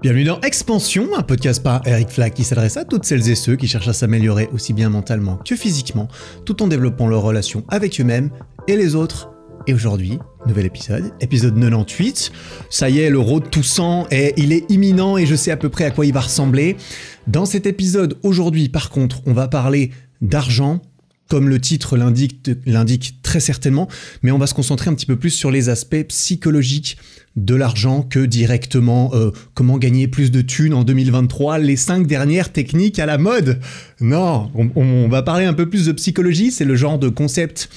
Bienvenue dans Expansion, un podcast par Eric Flack qui s'adresse à toutes celles et ceux qui cherchent à s'améliorer aussi bien mentalement que physiquement, tout en développant leurs relations avec eux-mêmes et les autres. Et aujourd'hui, nouvel épisode 98. Ça y est, le road to 100 il est imminent et je sais à peu près à quoi il va ressembler. Dans cet épisode, aujourd'hui, par contre, on va parler d'argent, comme le titre l'indique très certainement, mais on va se concentrer un petit peu plus sur les aspects psychologiques de l'argent que directement comment gagner plus de thunes en 2023, les 5 dernières techniques à la mode. Non, on va parler un peu plus de psychologie, c'est le genre de concept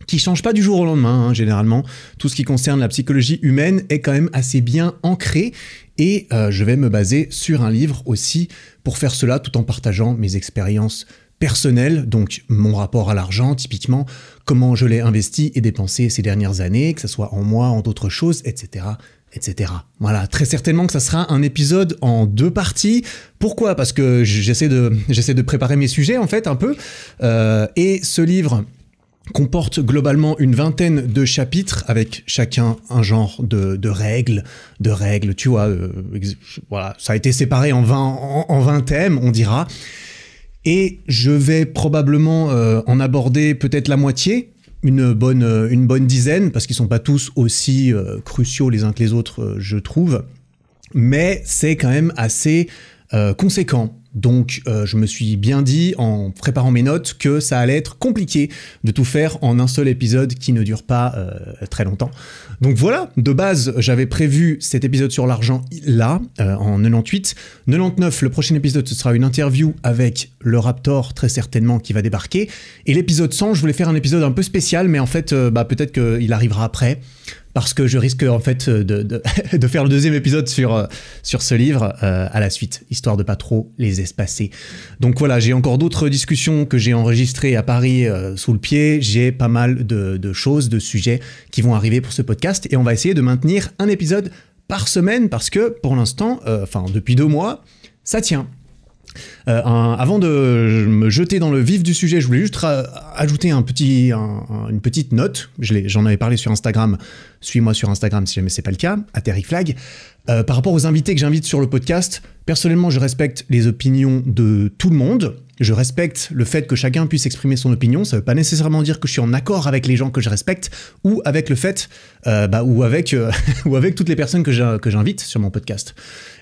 qui change pas du jour au lendemain, généralement. Tout ce qui concerne la psychologie humaine est quand même assez bien ancré et je vais me baser sur un livre aussi pour faire cela tout en partageant mes expériences personnelles, donc mon rapport à l'argent, typiquement, comment je l'ai investi et dépensé ces dernières années, que ce soit en moi, en d'autres choses, etc., etc. Voilà, très certainement que ça sera un épisode en 2 parties. Pourquoi ? Parce que j'essaie de préparer mes sujets, en fait, un peu. Et ce livre comporte globalement une 20aine de chapitres avec chacun un genre de règles, tu vois. Voilà, ça a été séparé en 20 thèmes, on dira. Et je vais probablement en aborder peut-être la moitié, une bonne dizaine, parce qu'ils sont pas tous aussi cruciaux les uns que les autres, je trouve. Mais c'est quand même assez conséquent. Donc je me suis bien dit en préparant mes notes que ça allait être compliqué de tout faire en un seul épisode qui ne dure pas très longtemps. Donc voilà, de base j'avais prévu cet épisode sur l'argent là, en 98. 99, le prochain épisode ce sera une interview avec le Raptor très certainement qui va débarquer. Et l'épisode 100, je voulais faire un épisode un peu spécial, mais en fait peut-être qu'il arrivera après. Parce que je risque en fait de faire le 2e épisode sur ce livre à la suite, histoire de pas trop les espacer. Donc voilà, j'ai encore d'autres discussions que j'ai enregistrées à Paris sous le pied. J'ai pas mal de choses, de sujets qui vont arriver pour ce podcast. Et on va essayer de maintenir un épisode par semaine parce que pour l'instant, depuis 2 mois, ça tient. Avant de me jeter dans le vif du sujet, je voulais juste ajouter une petite note. J'en avais parlé sur Instagram. Suis-moi sur Instagram si jamais c'est pas le cas, @EricFlag. Par rapport aux invités que j'invite sur le podcast, personnellement, je respecte les opinions de tout le monde. Je respecte le fait que chacun puisse exprimer son opinion. Ça veut pas nécessairement dire que je suis en accord avec les gens que je respecte ou avec le fait, ou avec toutes les personnes que j'invite sur mon podcast.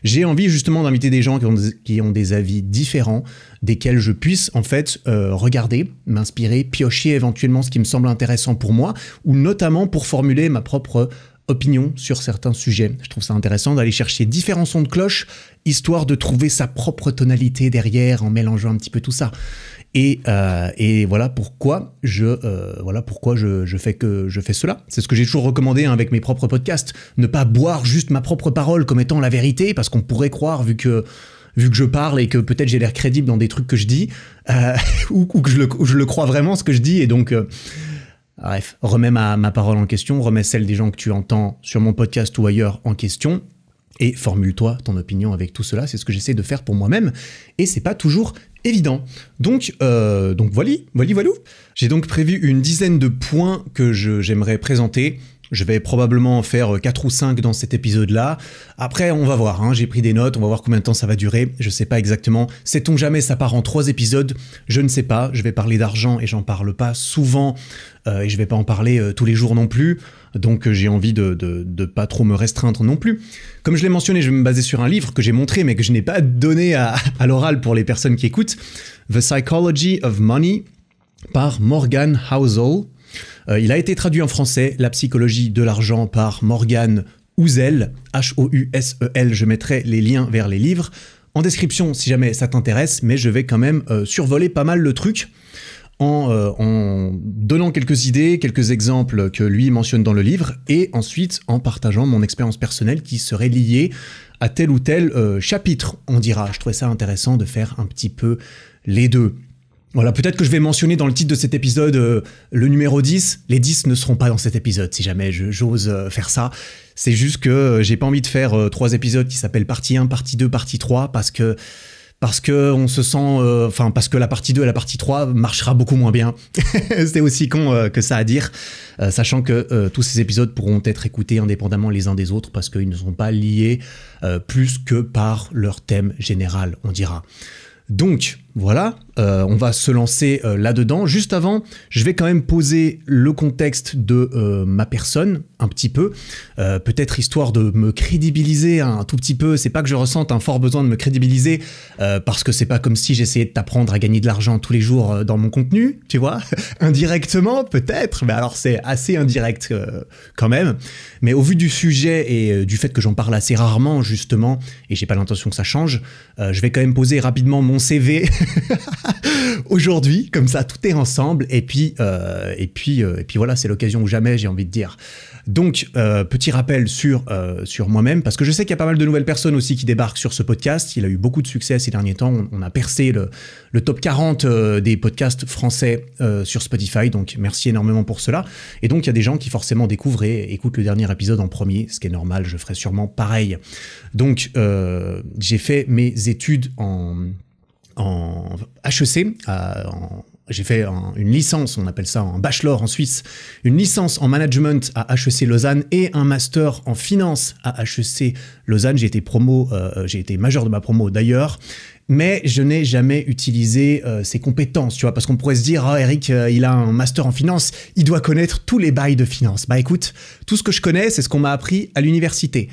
J'ai envie justement d'inviter des gens qui ont des avis différents, desquels je puisse en fait regarder, m'inspirer, piocher éventuellement ce qui me semble intéressant pour moi, ou notamment pour formuler ma propre opinion sur certains sujets. Je trouve ça intéressant d'aller chercher différents sons de cloche, histoire de trouver sa propre tonalité derrière en mélangeant un petit peu tout ça. Et voilà pourquoi je fais cela. C'est ce que j'ai toujours recommandé avec mes propres podcasts. Ne pas boire juste ma propre parole comme étant la vérité, parce qu'on pourrait croire, vu que je parle et que peut-être j'ai l'air crédible dans des trucs que je dis, ou que je le crois vraiment ce que je dis, et donc... Bref, remets ma parole en question, remets celle des gens que tu entends sur mon podcast ou ailleurs en question, et formule-toi ton opinion avec tout cela. C'est ce que j'essaie de faire pour moi-même, et c'est pas toujours évident. Donc voilà. J'ai donc prévu une dizaine de points que j'aimerais présenter. Je vais probablement en faire 4 ou 5 dans cet épisode-là. Après, on va voir, j'ai pris des notes, on va voir combien de temps ça va durer. Je sais pas exactement. Sait-on jamais, ça part en 3 épisodes? Je ne sais pas. Je vais parler d'argent et j'en parle pas souvent. Et je vais pas en parler tous les jours non plus. Donc j'ai envie de pas trop me restreindre non plus. Comme je l'ai mentionné, je vais me baser sur un livre que j'ai montré mais que je n'ai pas donné à l'oral pour les personnes qui écoutent. The Psychology of Money par Morgan Housel. Il a été traduit en français, La psychologie de l'argent par Morgan Housel, Housel. Je mettrai les liens vers les livres en description si jamais ça t'intéresse, mais je vais quand même survoler pas mal le truc en donnant quelques idées, quelques exemples que lui mentionne dans le livre, et ensuite en partageant mon expérience personnelle qui serait liée à tel ou tel chapitre, on dira. Je trouvais ça intéressant de faire un petit peu les deux. Voilà, peut-être que je vais mentionner dans le titre de cet épisode le numéro 10. Les 10 ne seront pas dans cet épisode, si jamais j'ose faire ça. C'est juste que j'ai pas envie de faire 3 épisodes qui s'appellent partie 1, partie 2, partie 3, parce que parce que on se sent, parce que la partie 2 et la partie 3 marchera beaucoup moins bien. C'est aussi con que ça à dire, sachant que tous ces épisodes pourront être écoutés indépendamment les uns des autres parce qu'ils ne sont pas liés plus que par leur thème général, on dira. Donc voilà, on va se lancer là-dedans. Juste avant, je vais quand même poser le contexte de ma personne, un petit peu, peut-être histoire de me crédibiliser un tout petit peu. C'est pas que je ressente un fort besoin de me crédibiliser, parce que c'est pas comme si j'essayais de t'apprendre à gagner de l'argent tous les jours dans mon contenu, tu vois. Indirectement, peut-être, mais alors c'est assez indirect quand même. Mais au vu du sujet et du fait que j'en parle assez rarement, justement, et j'ai pas l'intention que ça change, je vais quand même poser rapidement mon CV aujourd'hui, comme ça tout est ensemble, et puis voilà, c'est l'occasion ou jamais, j'ai envie de dire. Donc petit rappel sur moi-même, parce que je sais qu'il y a pas mal de nouvelles personnes aussi qui débarquent sur ce podcast. Il a eu beaucoup de succès ces derniers temps, on a percé le top 40 des podcasts français sur Spotify, donc merci énormément pour cela. Et donc il y a des gens qui forcément découvrent et écoutent le dernier épisode en premier, ce qui est normal, je ferai sûrement pareil. Donc j'ai fait mes études en HEC, j'ai fait une licence, on appelle ça un bachelor en Suisse, une licence en management à HEC Lausanne et un master en finance à HEC Lausanne. J'ai été majeur de ma promo d'ailleurs, mais je n'ai jamais utilisé ces compétences, tu vois, parce qu'on pourrait se dire, ah, Eric, il a un master en finance, il doit connaître tous les bails de finance. Bah écoute, tout ce que je connais, c'est ce qu'on m'a appris à l'université.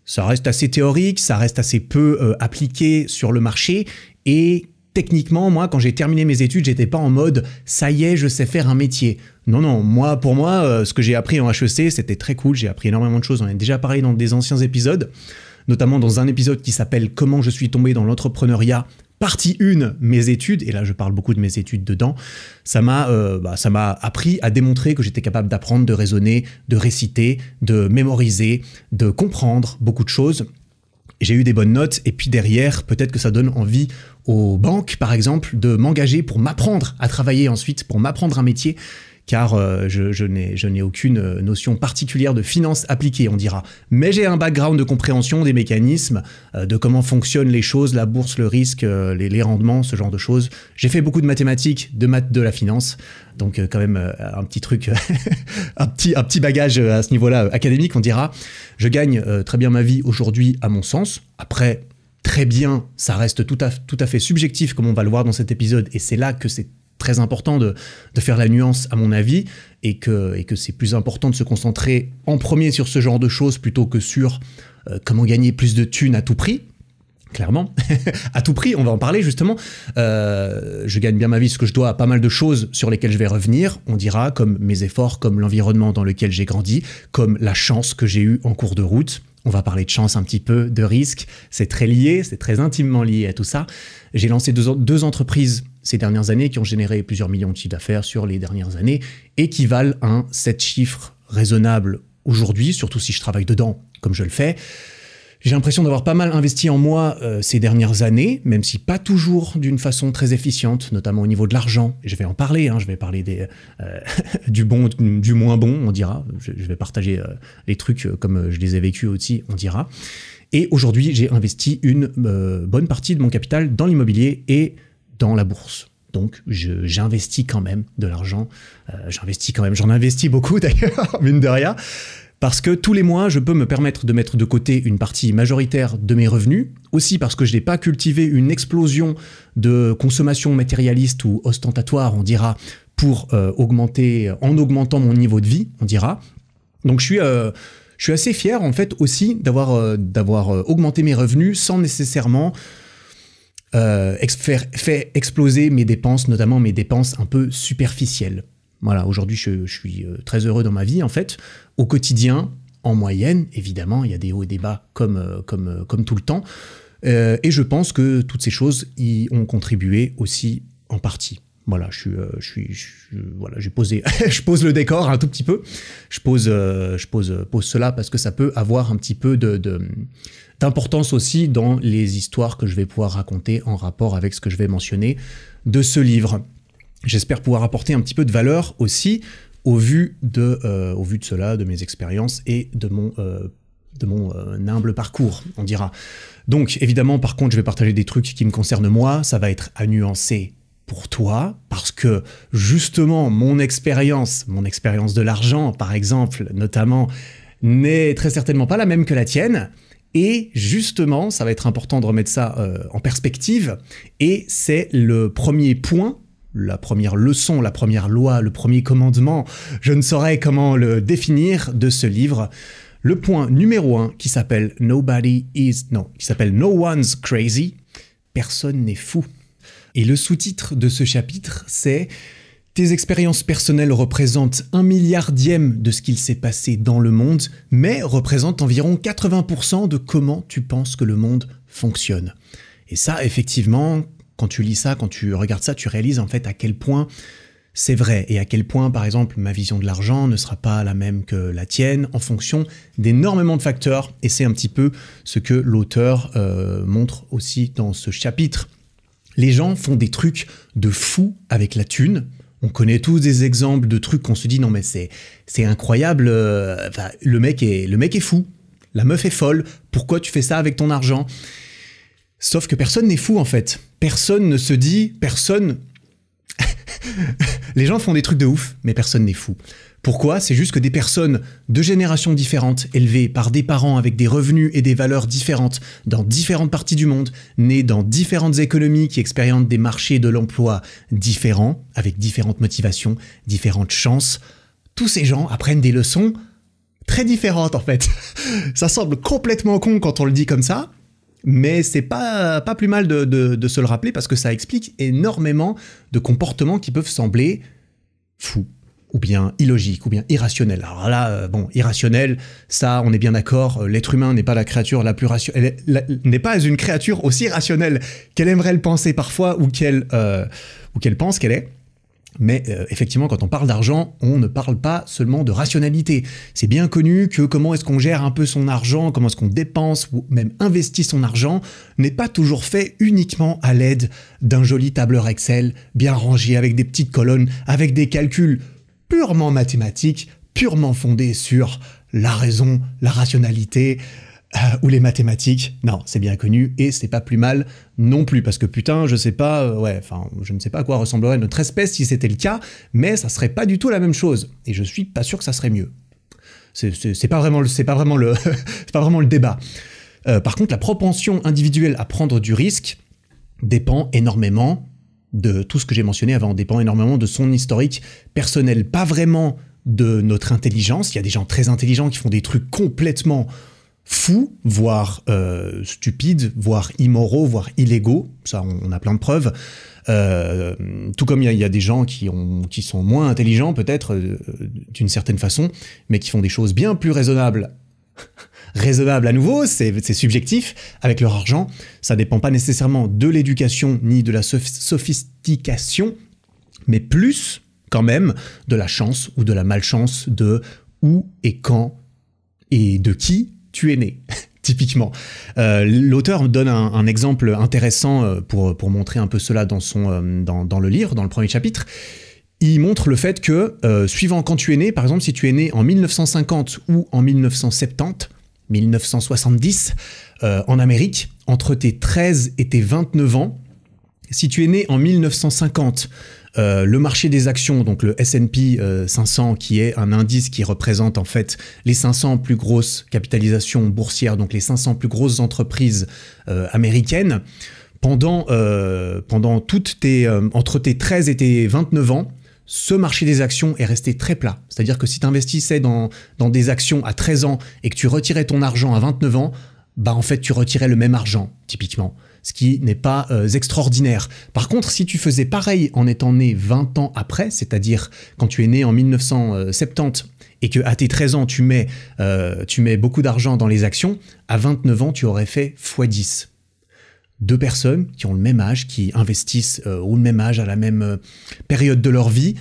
Ça reste assez théorique, ça reste assez peu appliqué sur le marché, et techniquement, moi, quand j'ai terminé mes études, j'étais pas en mode « ça y est, je sais faire un métier ». Non, pour moi, ce que j'ai appris en HEC, c'était très cool, j'ai appris énormément de choses, on en a déjà parlé dans des anciens épisodes, notamment dans un épisode qui s'appelle « Comment je suis tombé dans l'entrepreneuriat ». Partie 1, mes études, et là je parle beaucoup de mes études dedans, ça m'a appris à démontrer que j'étais capable d'apprendre, de raisonner, de réciter, de mémoriser, de comprendre beaucoup de choses. J'ai eu des bonnes notes, et puis derrière, peut-être que ça donne envie aux banques, par exemple, de m'engager pour m'apprendre à travailler ensuite, pour m'apprendre un métier, car je n'ai aucune notion particulière de finance appliquée, on dira. Mais j'ai un background de compréhension des mécanismes, de comment fonctionnent les choses, la bourse, le risque, les rendements, ce genre de choses. J'ai fait beaucoup de mathématiques, de maths de la finance, donc quand même un petit truc, un petit bagage à ce niveau-là académique, on dira. Je gagne très bien ma vie aujourd'hui, à mon sens. Après, très bien, ça reste tout à fait subjectif, comme on va le voir dans cet épisode, et c'est là que c'est très important de faire la nuance, à mon avis, et que c'est plus important de se concentrer en premier sur ce genre de choses plutôt que sur comment gagner plus de thunes à tout prix. Clairement, à tout prix, on va en parler justement. Je gagne bien ma vie, ce que je dois à pas mal de choses sur lesquelles je vais revenir, on dira, comme mes efforts, comme l'environnement dans lequel j'ai grandi, comme la chance que j'ai eue en cours de route. On va parler de chance un petit peu, de risque, c'est très lié, c'est très intimement lié à tout ça. J'ai lancé deux entreprises ces dernières années qui ont généré plusieurs millions de chiffres d'affaires sur les dernières années et qui valent un 7 chiffres raisonnable aujourd'hui, surtout si je travaille dedans comme je le fais. J'ai l'impression d'avoir pas mal investi en moi ces dernières années, même si pas toujours d'une façon très efficiente, notamment au niveau de l'argent. Je vais en parler, je vais parler du bon, du moins bon, on dira. Je vais partager les trucs comme je les ai vécus aussi, on dira. Et aujourd'hui, j'ai investi une bonne partie de mon capital dans l'immobilier et dans la bourse. Donc, j'investis quand même de l'argent. J'en investis beaucoup d'ailleurs, mine de rien. Parce que tous les mois, je peux me permettre de mettre de côté une partie majoritaire de mes revenus, aussi parce que je n'ai pas cultivé une explosion de consommation matérialiste ou ostentatoire, on dira, pour en augmentant mon niveau de vie, on dira. Donc je suis assez fier en fait aussi d'avoir augmenté mes revenus sans nécessairement fait exploser mes dépenses, notamment mes dépenses un peu superficielles. Voilà, aujourd'hui, je suis très heureux dans ma vie, en fait. Au quotidien, en moyenne, évidemment, il y a des hauts et des bas comme tout le temps. Et je pense que toutes ces choses y ont contribué aussi en partie. Voilà, voilà, je pose le décor un tout petit peu. Je pose cela parce que ça peut avoir un petit peu d'importance aussi dans les histoires que je vais pouvoir raconter en rapport avec ce que je vais mentionner de ce livre. J'espère pouvoir apporter un petit peu de valeur aussi au vu de cela, de mes expériences et de mon humble parcours, on dira. Donc, évidemment, par contre, je vais partager des trucs qui me concernent moi, ça va être à nuancer pour toi, parce que justement, mon expérience de l'argent, par exemple, notamment, n'est très certainement pas la même que la tienne. Et justement, ça va être important de remettre ça en perspective. Et c'est le premier point, la première leçon, la première loi, le premier commandement, je ne saurais comment le définir, de ce livre. Le point numéro 1 qui s'appelle No One's Crazy. Personne n'est fou. Et le sous-titre de ce chapitre, c'est « Tes expériences personnelles représentent 1/1000e de ce qu'il s'est passé dans le monde, mais représentent environ 80% de comment tu penses que le monde fonctionne. » Et ça, effectivement, quand tu lis ça, quand tu regardes ça, tu réalises en fait à quel point c'est vrai, et à quel point, par exemple, ma vision de l'argent ne sera pas la même que la tienne, en fonction d'énormément de facteurs, et c'est un petit peu ce que l'auteur montre aussi dans ce chapitre. Les gens font des trucs de fou avec la thune. On connaît tous des exemples de trucs qu'on se dit « Non mais c'est incroyable, le mec est fou, la meuf est folle, pourquoi tu fais ça avec ton argent ?» Sauf que personne n'est fou en fait. Personne ne se dit, Les gens font des trucs de ouf, mais personne n'est fou. Pourquoi ? C'est juste que des personnes de générations différentes, élevées par des parents avec des revenus et des valeurs différentes, dans différentes parties du monde, nées dans différentes économies qui expérimentent des marchés de l'emploi différents, avec différentes motivations, différentes chances, tous ces gens apprennent des leçons très différentes en fait. Ça semble complètement con quand on le dit comme ça, mais c'est pas plus mal de se le rappeler parce que ça explique énormément de comportements qui peuvent sembler fous, ou bien illogiques, ou bien irrationnels. Alors là, irrationnel, ça, on est bien d'accord, l'être humain n'est pas la créature la plus rationnelle, n'est pas une créature aussi rationnelle qu'elle aimerait le penser parfois, ou qu'elle pense qu'elle est. Mais effectivement, quand on parle d'argent, on ne parle pas seulement de rationalité. C'est bien connu que comment est-ce qu'on gère un peu son argent, comment est-ce qu'on dépense ou même investit son argent, n'est pas toujours fait uniquement à l'aide d'un joli tableur Excel bien rangé avec des petites colonnes, avec des calculs purement mathématiques, purement fondés sur la raison, la rationalité ou les mathématiques. Non, c'est bien connu et c'est pas plus mal non plus parce que putain, je ne sais pas à quoi ressemblerait notre espèce si c'était le cas, mais ça serait pas du tout la même chose et je suis pas sûr que ça serait mieux. C'est pas vraiment le débat. Par contre, la propension individuelle à prendre du risque dépend énormément de tout ce que j'ai mentionné avant, dépend énormément de son historique personnel, pas vraiment de notre intelligence. Il y a des gens très intelligents qui font des trucs complètement fous, voire stupides, voire immoraux, voire illégaux. Ça, on a plein de preuves. Tout comme il y a des gens qui sont moins intelligents, peut-être, d'une certaine façon, mais qui font des choses bien plus raisonnables. Raisonnable à nouveau, c'est subjectif, avec leur argent. Ça dépend pas nécessairement de l'éducation ni de la sophistication, mais plus quand même de la chance ou de la malchance de où et quand et de qui tu es né, typiquement. L'auteur donne un exemple intéressant pour montrer un peu cela dans le livre, dans le premier chapitre. Il montre le fait que, suivant quand tu es né, par exemple, si tu es né en 1950 ou en 1970, 1970, en Amérique, entre tes 13 et tes 29 ans, si tu es né en 1950, le marché des actions, donc le S&P 500, qui est un indice qui représente en fait les 500 plus grosses capitalisations boursières, donc les 500 plus grosses entreprises américaines, entre tes 13 et tes 29 ans, ce marché des actions est resté très plat. C'est-à-dire que si tu investissais dans des actions à 13 ans et que tu retirais ton argent à 29 ans, bah en fait tu retirais le même argent, typiquement. Ce qui n'est pas extraordinaire. Par contre, si tu faisais pareil en étant né 20 ans après, c'est-à-dire quand tu es né en 1970 et qu'à tes 13 ans, tu mets beaucoup d'argent dans les actions, à 29 ans, tu aurais fait x10. Deux personnes qui ont le même âge, qui investissent au même âge, à la même période de leur vie,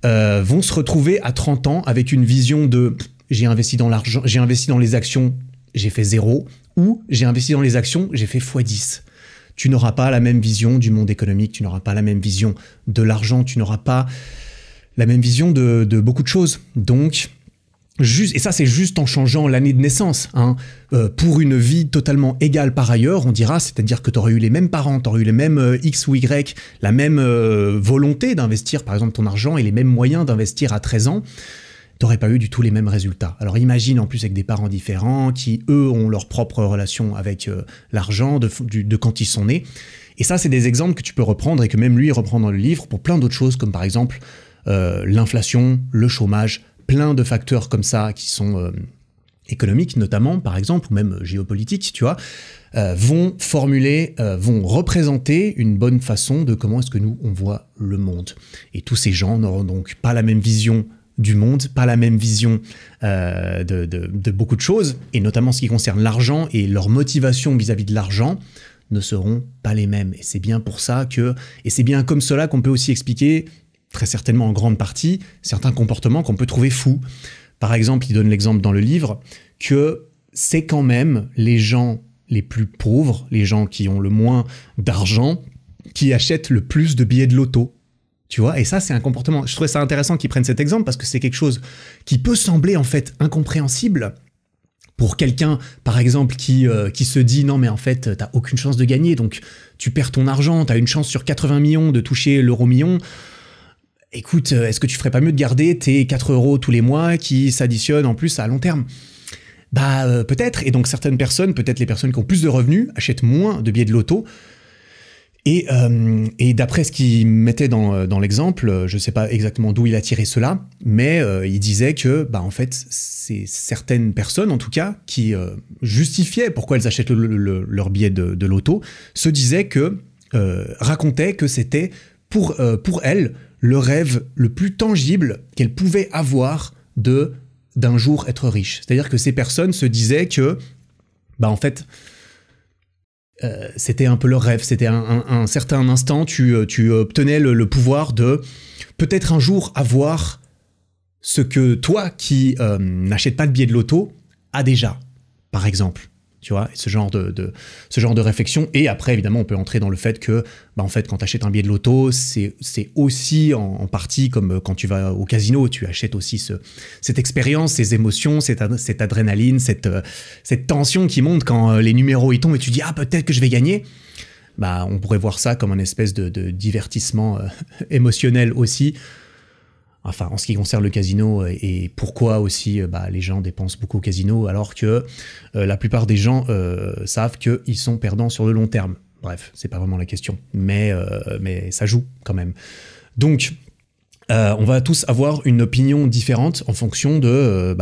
vont se retrouver à 30 ans avec une vision de « j'ai investi dans l'argent, j'ai investi dans les actions, j'ai fait 0 » ou « j'ai investi dans les actions, j'ai fait x10 ». Tu n'auras pas la même vision du monde économique, tu n'auras pas la même vision de l'argent, tu n'auras pas la même vision de beaucoup de choses. Donc, et ça c'est juste en changeant l'année de naissance, hein. Pour une vie totalement égale par ailleurs, on dira, c'est-à-dire que tu aurais eu les mêmes parents, tu aurais eu les mêmes X ou Y, la même volonté d'investir par exemple ton argent et les mêmes moyens d'investir à 13 ans, t'aurais pas eu du tout les mêmes résultats. Alors imagine en plus avec des parents différents qui, eux, ont leur propre relation avec l'argent de quand ils sont nés. Et ça, c'est des exemples que tu peux reprendre et que même lui reprend dans le livre pour plein d'autres choses, comme par exemple l'inflation, le chômage, plein de facteurs comme ça qui sont économiques notamment, par exemple, ou même géopolitiques, tu vois, vont représenter une bonne façon de comment est-ce que nous, on voit le monde. Et tous ces gens n'auront donc pas la même vision du monde, pas la même vision de beaucoup de choses, et notamment ce qui concerne l'argent et leur motivation vis-à-vis de l'argent ne seront pas les mêmes. Et c'est bien pour ça et c'est bien comme cela qu'on peut aussi expliquer, très certainement en grande partie, certains comportements qu'on peut trouver fous. Par exemple, il donne l'exemple dans le livre que c'est quand même les gens les plus pauvres, les gens qui ont le moins d'argent, qui achètent le plus de billets de loto. Tu vois, et ça, c'est un comportement... Je trouvais ça intéressant qu'ils prennent cet exemple parce que c'est quelque chose qui peut sembler en fait incompréhensible pour quelqu'un, par exemple, qui se dit « Non, mais en fait, t'as aucune chance de gagner, donc tu perds ton argent, t'as une chance sur 80 millions de toucher l'euro-million. Écoute, est-ce que tu ferais pas mieux de garder tes 4 euros tous les mois qui s'additionnent en plus à long terme ?» Bah, peut-être. Et donc, certaines personnes, peut-être les personnes qui ont plus de revenus, achètent moins de billets de loto. Et d'après ce qu'il mettait dans l'exemple, je ne sais pas exactement d'où il a tiré cela, mais il disait que, bah, en fait, c'est certaines personnes, en tout cas, qui justifiaient pourquoi elles achètent leur billet de loto, se disaient racontaient que c'était pour elles le rêve le plus tangible qu'elles pouvaient avoir d'un jour être riche. C'est-à-dire que ces personnes se disaient que, bah, en fait, c'était un peu leur rêve, c'était un certain instant, tu obtenais le pouvoir de peut-être un jour avoir ce que toi qui n'achètes pas de billet de loto as déjà, par exemple. Tu vois, ce genre de réflexion. Et après, évidemment, on peut entrer dans le fait que, bah, en fait, quand tu achètes un billet de loto, c'est aussi en partie comme quand tu vas au casino, tu achètes aussi cette expérience, ces émotions, cette adrénaline, cette tension qui monte quand les numéros y tombent et tu dis « Ah, peut-être que je vais gagner ». Bah, on pourrait voir ça comme une espèce de divertissement émotionnel aussi. Enfin, en ce qui concerne le casino et pourquoi aussi les gens dépensent beaucoup au casino alors que la plupart des gens savent qu'ils sont perdants sur le long terme. Bref, c'est pas vraiment la question, mais ça joue quand même. Donc, on va tous avoir une opinion différente en fonction de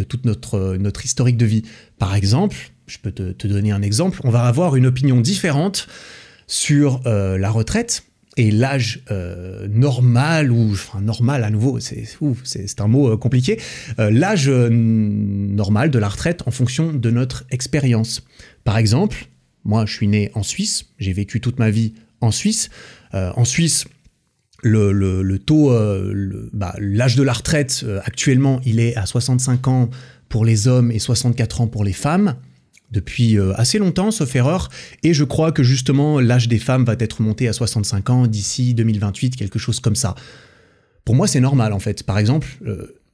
toute notre historique de vie. Par exemple, je peux te donner un exemple, on va avoir une opinion différente sur la retraite. Et l'âge normal, normal à nouveau, c'est un mot compliqué, l'âge normal de la retraite en fonction de notre expérience. Par exemple, moi je suis né en Suisse, j'ai vécu toute ma vie en Suisse. En Suisse, le taux, l'âge de la retraite actuellement, il est à 65 ans pour les hommes et 64 ans pour les femmes. Depuis assez longtemps, sauf erreur, et je crois que justement l'âge des femmes va être monté à 65 ans d'ici 2028, quelque chose comme ça. Pour moi, c'est normal en fait. Par exemple,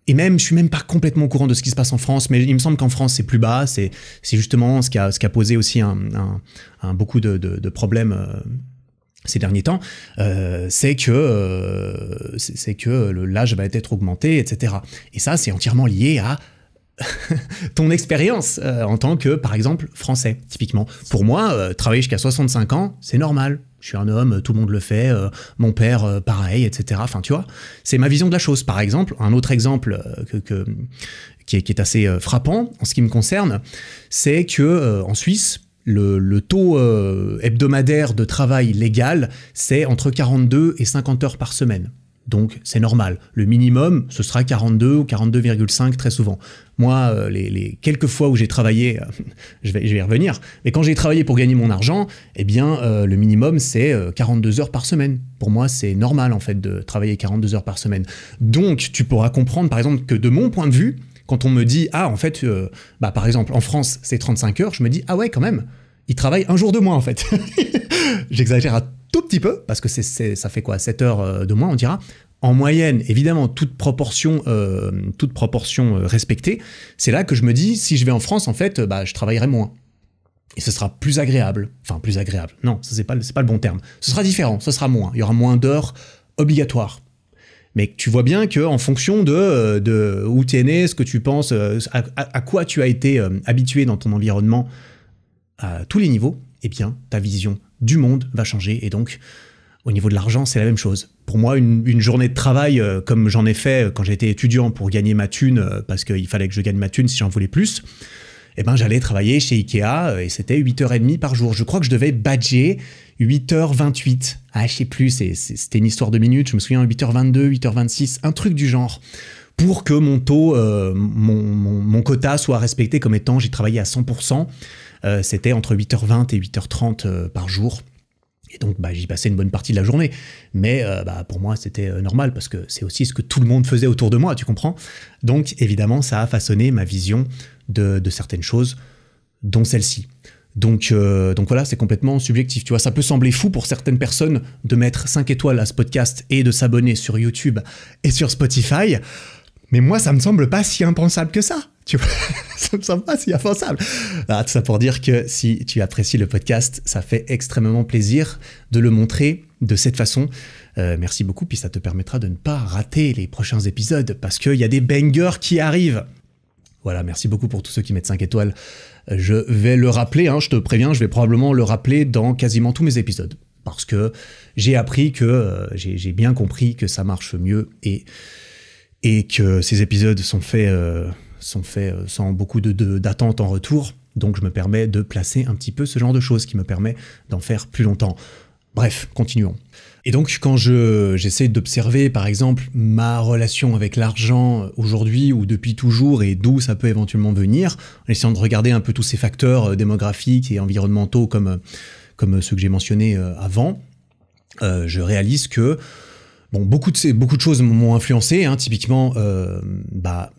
et même, je suis même pas complètement au courant de ce qui se passe en France, mais il me semble qu'en France c'est plus bas. C'est justement ce qui a posé aussi beaucoup de problèmes ces derniers temps. C'est que l'âge va être augmenté, etc. Et ça, c'est entièrement lié à ton expérience en tant que, par exemple, français, typiquement. Pour moi, travailler jusqu'à 65 ans, c'est normal. Je suis un homme, tout le monde le fait, mon père, pareil, etc. Enfin, tu vois, c'est ma vision de la chose. Par exemple, un autre exemple qui est assez frappant en ce qui me concerne, c'est que en Suisse, le taux hebdomadaire de travail légal, c'est entre 42 et 50 heures par semaine. Donc, c'est normal. Le minimum, ce sera 42 ou 42,5 très souvent. Moi, les quelques fois où j'ai travaillé, je vais y revenir, mais quand j'ai travaillé pour gagner mon argent, eh bien, le minimum, c'est 42 heures par semaine. Pour moi, c'est normal, en fait, de travailler 42 heures par semaine. Donc, tu pourras comprendre, par exemple, que de mon point de vue, quand on me dit, ah, en fait, par exemple, en France, c'est 35 heures, je me dis, ah ouais, quand même, ils travaillent un jour de moins, en fait. J'exagère un tout petit peu, parce que ça fait quoi, 7 heures de moins, on dira. en moyenne, évidemment, toute proportion respectée, c'est là que je me dis, si je vais en France, en fait, je travaillerai moins. Et ce sera plus agréable. Enfin, plus agréable. Non, ça, c'est pas le bon terme. Ce sera différent, ce sera moins. Il y aura moins d'heures obligatoires. Mais tu vois bien qu'en fonction de où tu es né, ce que tu penses, à quoi tu as été habitué dans ton environnement, à tous les niveaux, eh bien, ta vision du monde va changer. Et donc, au niveau de l'argent, c'est la même chose. Pour moi, une journée de travail, comme j'en ai fait quand j'étais étudiant pour gagner ma thune, parce qu'il fallait que je gagne ma thune si j'en voulais plus, eh ben, j'allais travailler chez Ikea et c'était 8h30 par jour. Je crois que je devais badger 8h28. Ah, je sais plus, c'était une histoire de minutes. Je me souviens, 8h22, 8h26, un truc du genre. Pour que mon taux, mon quota soit respecté comme étant, j'ai travaillé à 100%. C'était entre 8h20 et 8h30 par jour. Et donc, j'y passais une bonne partie de la journée. Mais pour moi, c'était normal parce que c'est aussi ce que tout le monde faisait autour de moi, tu comprends? Donc, évidemment, ça a façonné ma vision de certaines choses, dont celle-ci. Donc voilà, c'est complètement subjectif. Tu vois, ça peut sembler fou pour certaines personnes de mettre 5 étoiles à ce podcast et de s'abonner sur YouTube et sur Spotify. Mais moi, ça me semble pas si impensable que ça. Tu vois, ça me semble pas si impensable. Tout ça pour dire que si tu apprécies le podcast, ça fait extrêmement plaisir de le montrer de cette façon. Merci beaucoup, puis ça te permettra de ne pas rater les prochains épisodes parce qu'il y a des bangers qui arrivent. Voilà, merci beaucoup pour tous ceux qui mettent 5 étoiles. Je vais le rappeler, je te préviens, je vais probablement le rappeler dans quasiment tous mes épisodes. Parce que j'ai appris que, j'ai bien compris que ça marche mieux et que ces épisodes sont faits sans beaucoup d'attente en retour. Donc je me permets de placer un petit peu ce genre de choses qui me permet d'en faire plus longtemps. Bref, continuons. Et donc, quand j'essaie d'observer, par exemple, ma relation avec l'argent aujourd'hui ou depuis toujours et d'où ça peut éventuellement venir, en essayant de regarder un peu tous ces facteurs démographiques et environnementaux comme ceux que j'ai mentionnés avant, je réalise que beaucoup de choses m'ont influencé, typiquement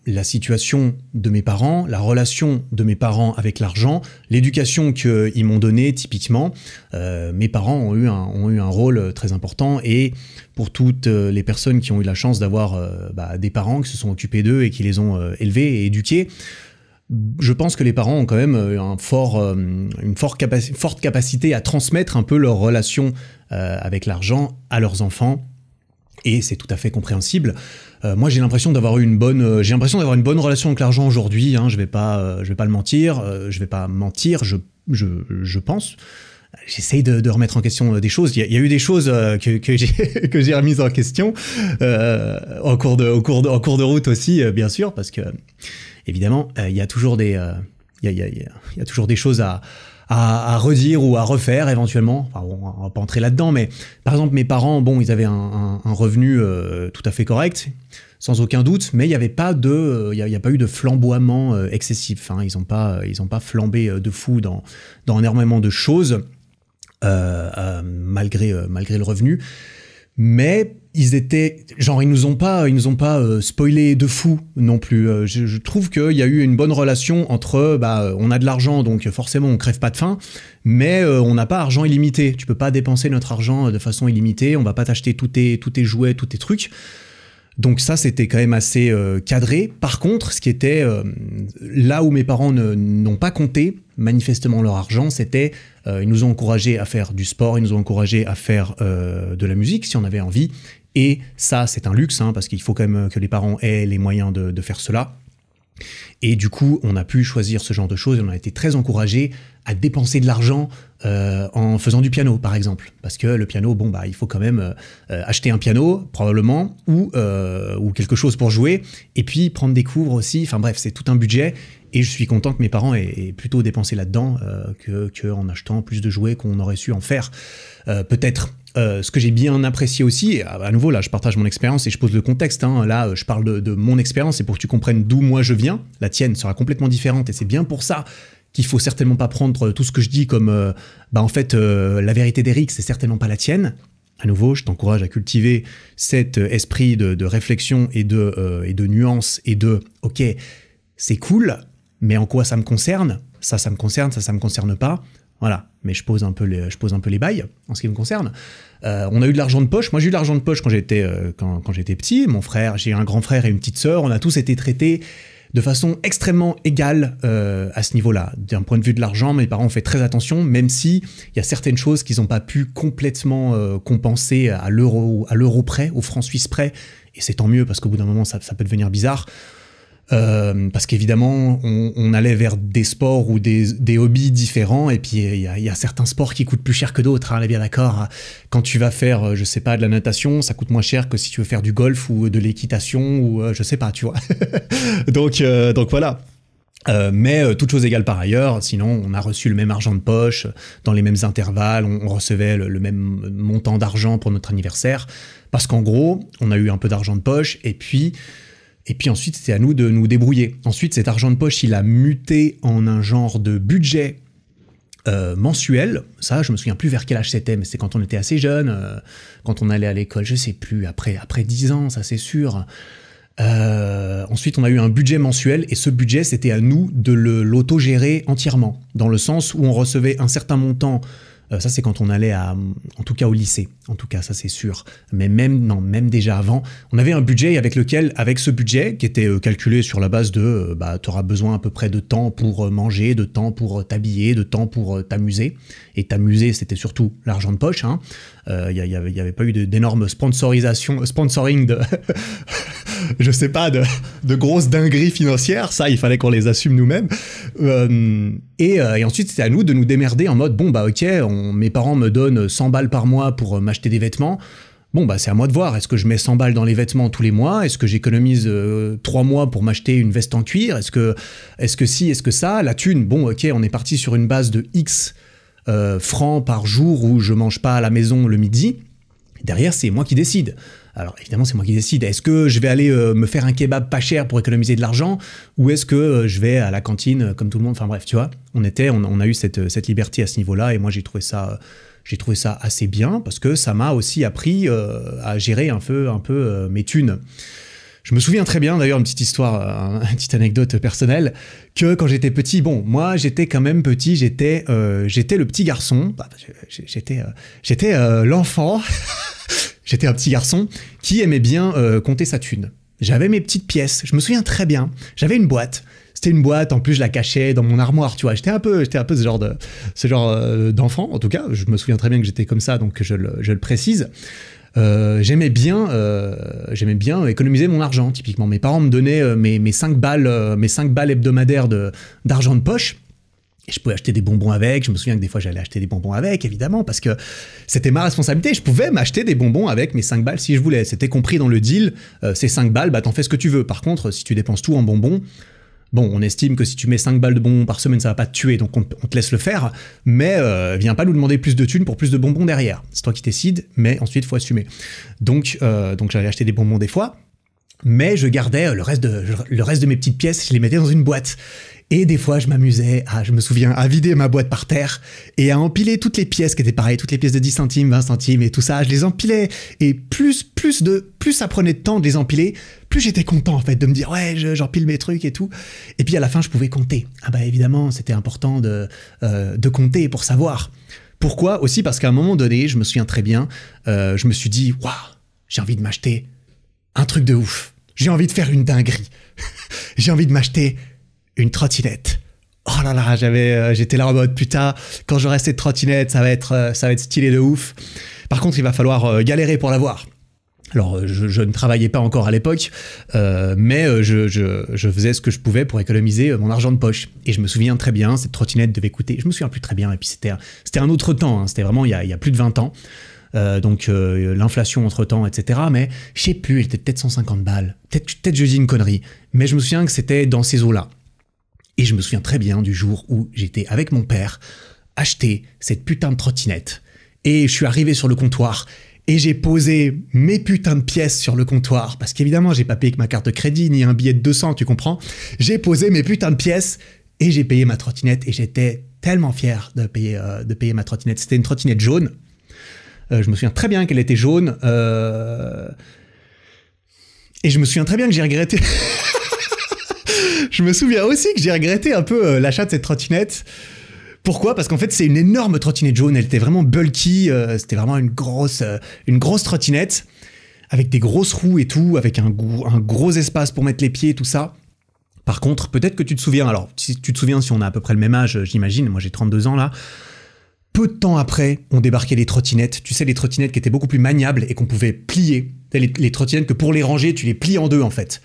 la situation de mes parents, la relation de mes parents avec l'argent, l'éducation qu'ils m'ont donnée typiquement. Mes parents ont eu un rôle très important et pour toutes les personnes qui ont eu la chance d'avoir des parents qui se sont occupés d'eux et qui les ont élevés et éduqués, je pense que les parents ont quand même une forte capacité à transmettre un peu leur relation avec l'argent à leurs enfants. Et c'est tout à fait compréhensible. Moi, j'ai l'impression d'avoir une bonne relation avec l'argent aujourd'hui. Je vais pas le mentir. Je vais pas mentir. Je pense. J'essaye de remettre en question des choses. Il y a eu des choses que j'ai remises en question en cours de route aussi, bien sûr, parce que évidemment, il y a toujours des choses à redire ou à refaire éventuellement. Enfin, on va pas entrer là-dedans, mais par exemple, mes parents, ils avaient un revenu tout à fait correct, sans aucun doute, mais il n'y a pas eu de flamboiement excessif. Ils ont pas flambé de fou dans énormément de choses, malgré le revenu. Mais ils nous ont pas spoilé de fou non plus. Je trouve qu'il y a eu une bonne relation entre, on a de l'argent, donc forcément on crève pas de faim, mais on n'a pas argent illimité. Tu peux pas dépenser notre argent de façon illimitée, on va pas t'acheter tous tes jouets, tous tes trucs. Donc ça, c'était quand même assez cadré. Par contre, ce qui était là où mes parents n'ont pas compté manifestement leur argent, c'était ils nous ont encouragés à faire du sport, ils nous ont encouragés à faire de la musique si on avait envie. Et ça, c'est un luxe, parce qu'il faut quand même que les parents aient les moyens de faire cela. Et du coup, on a pu choisir ce genre de choses et on a été très encouragés à dépenser de l'argent en faisant du piano, par exemple. Parce que le piano, il faut quand même acheter un piano, probablement, ou quelque chose pour jouer, et puis prendre des cours aussi. Enfin bref, c'est tout un budget. Et je suis content que mes parents aient plutôt dépensé là-dedans qu'en achetant plus de jouets qu'on aurait su en faire. Peut-être. Ce que j'ai bien apprécié aussi, à nouveau là je partage mon expérience et je pose le contexte, là je parle de mon expérience et pour que tu comprennes d'où moi je viens, la tienne sera complètement différente et c'est bien pour ça qu'il faut certainement pas prendre tout ce que je dis comme la vérité d'Eric, c'est certainement pas la tienne. À nouveau, je t'encourage à cultiver cet esprit de réflexion et de nuance et de ok, c'est cool, mais en quoi ça me concerne, ça me concerne, ça me concerne pas. Voilà, mais je pose un peu les bails en ce qui me concerne. On a eu de l'argent de poche. Moi, j'ai eu de l'argent de poche quand j'étais petit. Mon frère, j'ai un grand frère et une petite sœur. On a tous été traités de façon extrêmement égale à ce niveau-là. D'un point de vue de l'argent, mes parents ont fait très attention, même si il y a certaines choses qu'ils n'ont pas pu complètement compenser à l'euro près, au franc suisse près. Et c'est tant mieux, parce qu'au bout d'un moment, ça peut devenir bizarre. Parce qu'évidemment, on allait vers des sports ou des hobbies différents, et puis il y a certains sports qui coûtent plus cher que d'autres, hein, on est bien d'accord. Quand tu vas faire, je sais pas, de la natation, ça coûte moins cher que si tu veux faire du golf ou de l'équitation, ou je sais pas, tu vois. donc voilà. Mais toute chose égale par ailleurs, sinon on a reçu le même argent de poche, dans les mêmes intervalles, on recevait le même montant d'argent pour notre anniversaire, parce qu'en gros, on a eu un peu d'argent de poche, et puis ensuite, c'était à nous de nous débrouiller. Ensuite, cet argent de poche, il a muté en un genre de budget mensuel. Ça, je me souviens plus vers quel âge c'était, mais c'est quand on était assez jeune, quand on allait à l'école, je sais plus, après 10 ans, ça c'est sûr. Ensuite, on a eu un budget mensuel, et ce budget, c'était à nous de l'autogérer entièrement, dans le sens où on recevait un certain montant. Ça, c'est quand on allait en tout cas au lycée, en tout cas, ça c'est sûr. Mais même déjà avant, on avait un budget avec ce budget, qui était calculé sur la base de, tu auras besoin à peu près de temps pour manger, de temps pour t'habiller, de temps pour t'amuser. Et t'amuser, c'était surtout l'argent de poche, hein. Il y avait pas eu d'énorme sponsoring de, je sais pas, de grosses dingueries financières. Ça, il fallait qu'on les assume nous-mêmes. Et ensuite, c'était à nous de nous démerder en mode, ok, mes parents me donnent 100 balles par mois pour m'acheter des vêtements. C'est à moi de voir. Est-ce que je mets 100 balles dans les vêtements tous les mois? Est-ce que j'économise 3 mois pour m'acheter une veste en cuir? Est-ce que si, est-ce que ça? La thune, ok, on est parti sur une base de X francs par jour où je mange pas à la maison le midi. Derrière, c'est moi qui décide. Alors évidemment, c'est moi qui décide. Est-ce que je vais aller me faire un kebab pas cher pour économiser de l'argent, ou est-ce que je vais à la cantine comme tout le monde? Enfin bref, tu vois, on a eu cette liberté à ce niveau-là, et moi j'ai trouvé ça assez bien, parce que ça m'a aussi appris à gérer un peu mes thunes. Je me souviens très bien, d'ailleurs, une petite histoire, une petite anecdote personnelle, que quand j'étais petit, moi j'étais quand même petit, j'étais le petit garçon, j'étais l'enfant, j'étais un petit garçon qui aimait bien compter sa thune. J'avais mes petites pièces, je me souviens très bien, j'avais une boîte. C'était une boîte, en plus je la cachais dans mon armoire, tu vois. J'étais un peu ce genre d'enfant, en tout cas. Je me souviens très bien que j'étais comme ça, donc je le précise. J'aimais bien économiser mon argent, typiquement. Mes parents me donnaient mes 5 balles hebdomadaires d'argent de poche. Et je pouvais acheter des bonbons avec. Je me souviens que des fois, j'allais acheter des bonbons avec, évidemment, parce que c'était ma responsabilité. Je pouvais m'acheter des bonbons avec mes 5 balles si je voulais. C'était compris dans le deal. Ces 5 balles, t'en fais ce que tu veux. Par contre, si tu dépenses tout en bonbons, on estime que si tu mets 5 balles de bonbons par semaine, ça va pas te tuer, donc on te laisse le faire. Mais viens pas nous demander plus de thunes pour plus de bonbons derrière. C'est toi qui décides, mais ensuite, il faut assumer. Donc j'allais acheter des bonbons des fois, mais je gardais le reste de mes petites pièces, je les mettais dans une boîte. Et des fois, je m'amusais je me souviens, à vider ma boîte par terre et à empiler toutes les pièces qui étaient pareilles, toutes les pièces de 10 centimes, 20 centimes et tout ça, je les empilais. Et plus ça prenait de temps de les empiler, plus j'étais content en fait de me dire ouais, j'empile mes trucs et tout. Et puis à la fin, je pouvais compter. Évidemment, c'était important de compter pour savoir. Pourquoi? Aussi parce qu'à un moment donné, je me souviens très bien, je me suis dit waouh, j'ai envie de m'acheter un truc de ouf. J'ai envie de faire une dinguerie. J'ai envie de m'acheter une trottinette. Oh là là, j'étais là en mode putain, quand j'aurai cette trottinette, ça va être stylé de ouf. Par contre, il va falloir galérer pour l'avoir. Alors, je ne travaillais pas encore à l'époque, mais je faisais ce que je pouvais pour économiser mon argent de poche. Et je me souviens très bien, cette trottinette devait coûter, je me souviens plus très bien, et puis c'était un autre temps, hein, c'était vraiment il y a plus de 20 ans. Donc l'inflation entre-temps, etc. Mais je sais plus, elle était peut-être 150 balles. Peut-être je dis une connerie. Mais je me souviens que c'était dans ces eaux-là. Et je me souviens très bien du jour où j'étais avec mon père acheter cette putain de trottinette. Et je suis arrivé sur le comptoir et j'ai posé mes putains de pièces sur le comptoir. Parce qu'évidemment, j'ai pas payé avec ma carte de crédit ni un billet de 200, tu comprends? J'ai posé mes putains de pièces et j'ai payé ma trottinette. Et j'étais tellement fier de payer ma trottinette. C'était une trottinette jaune. Je me souviens très bien qu'elle était jaune. Et je me souviens très bien que j'ai regretté... Je me souviens aussi que j'ai regretté un peu l'achat de cette trottinette Pourquoi? Parce qu'en fait, c'est une énorme trottinette jaune. Elle était vraiment bulky. C'était vraiment une grosse trottinette avec des grosses roues et tout, avec un gros espace pour mettre les pieds, tout ça. Par contre, peut-être que tu te souviens, alors si tu te souviens, si on a à peu près le même âge, j'imagine, moi j'ai 32 ans là, peu de temps après, ont débarqué les trottinettes, tu sais, les trottinettes qui étaient beaucoup plus maniables et qu'on pouvait plier, les trottinettes que pour les ranger, tu les plies en deux en fait.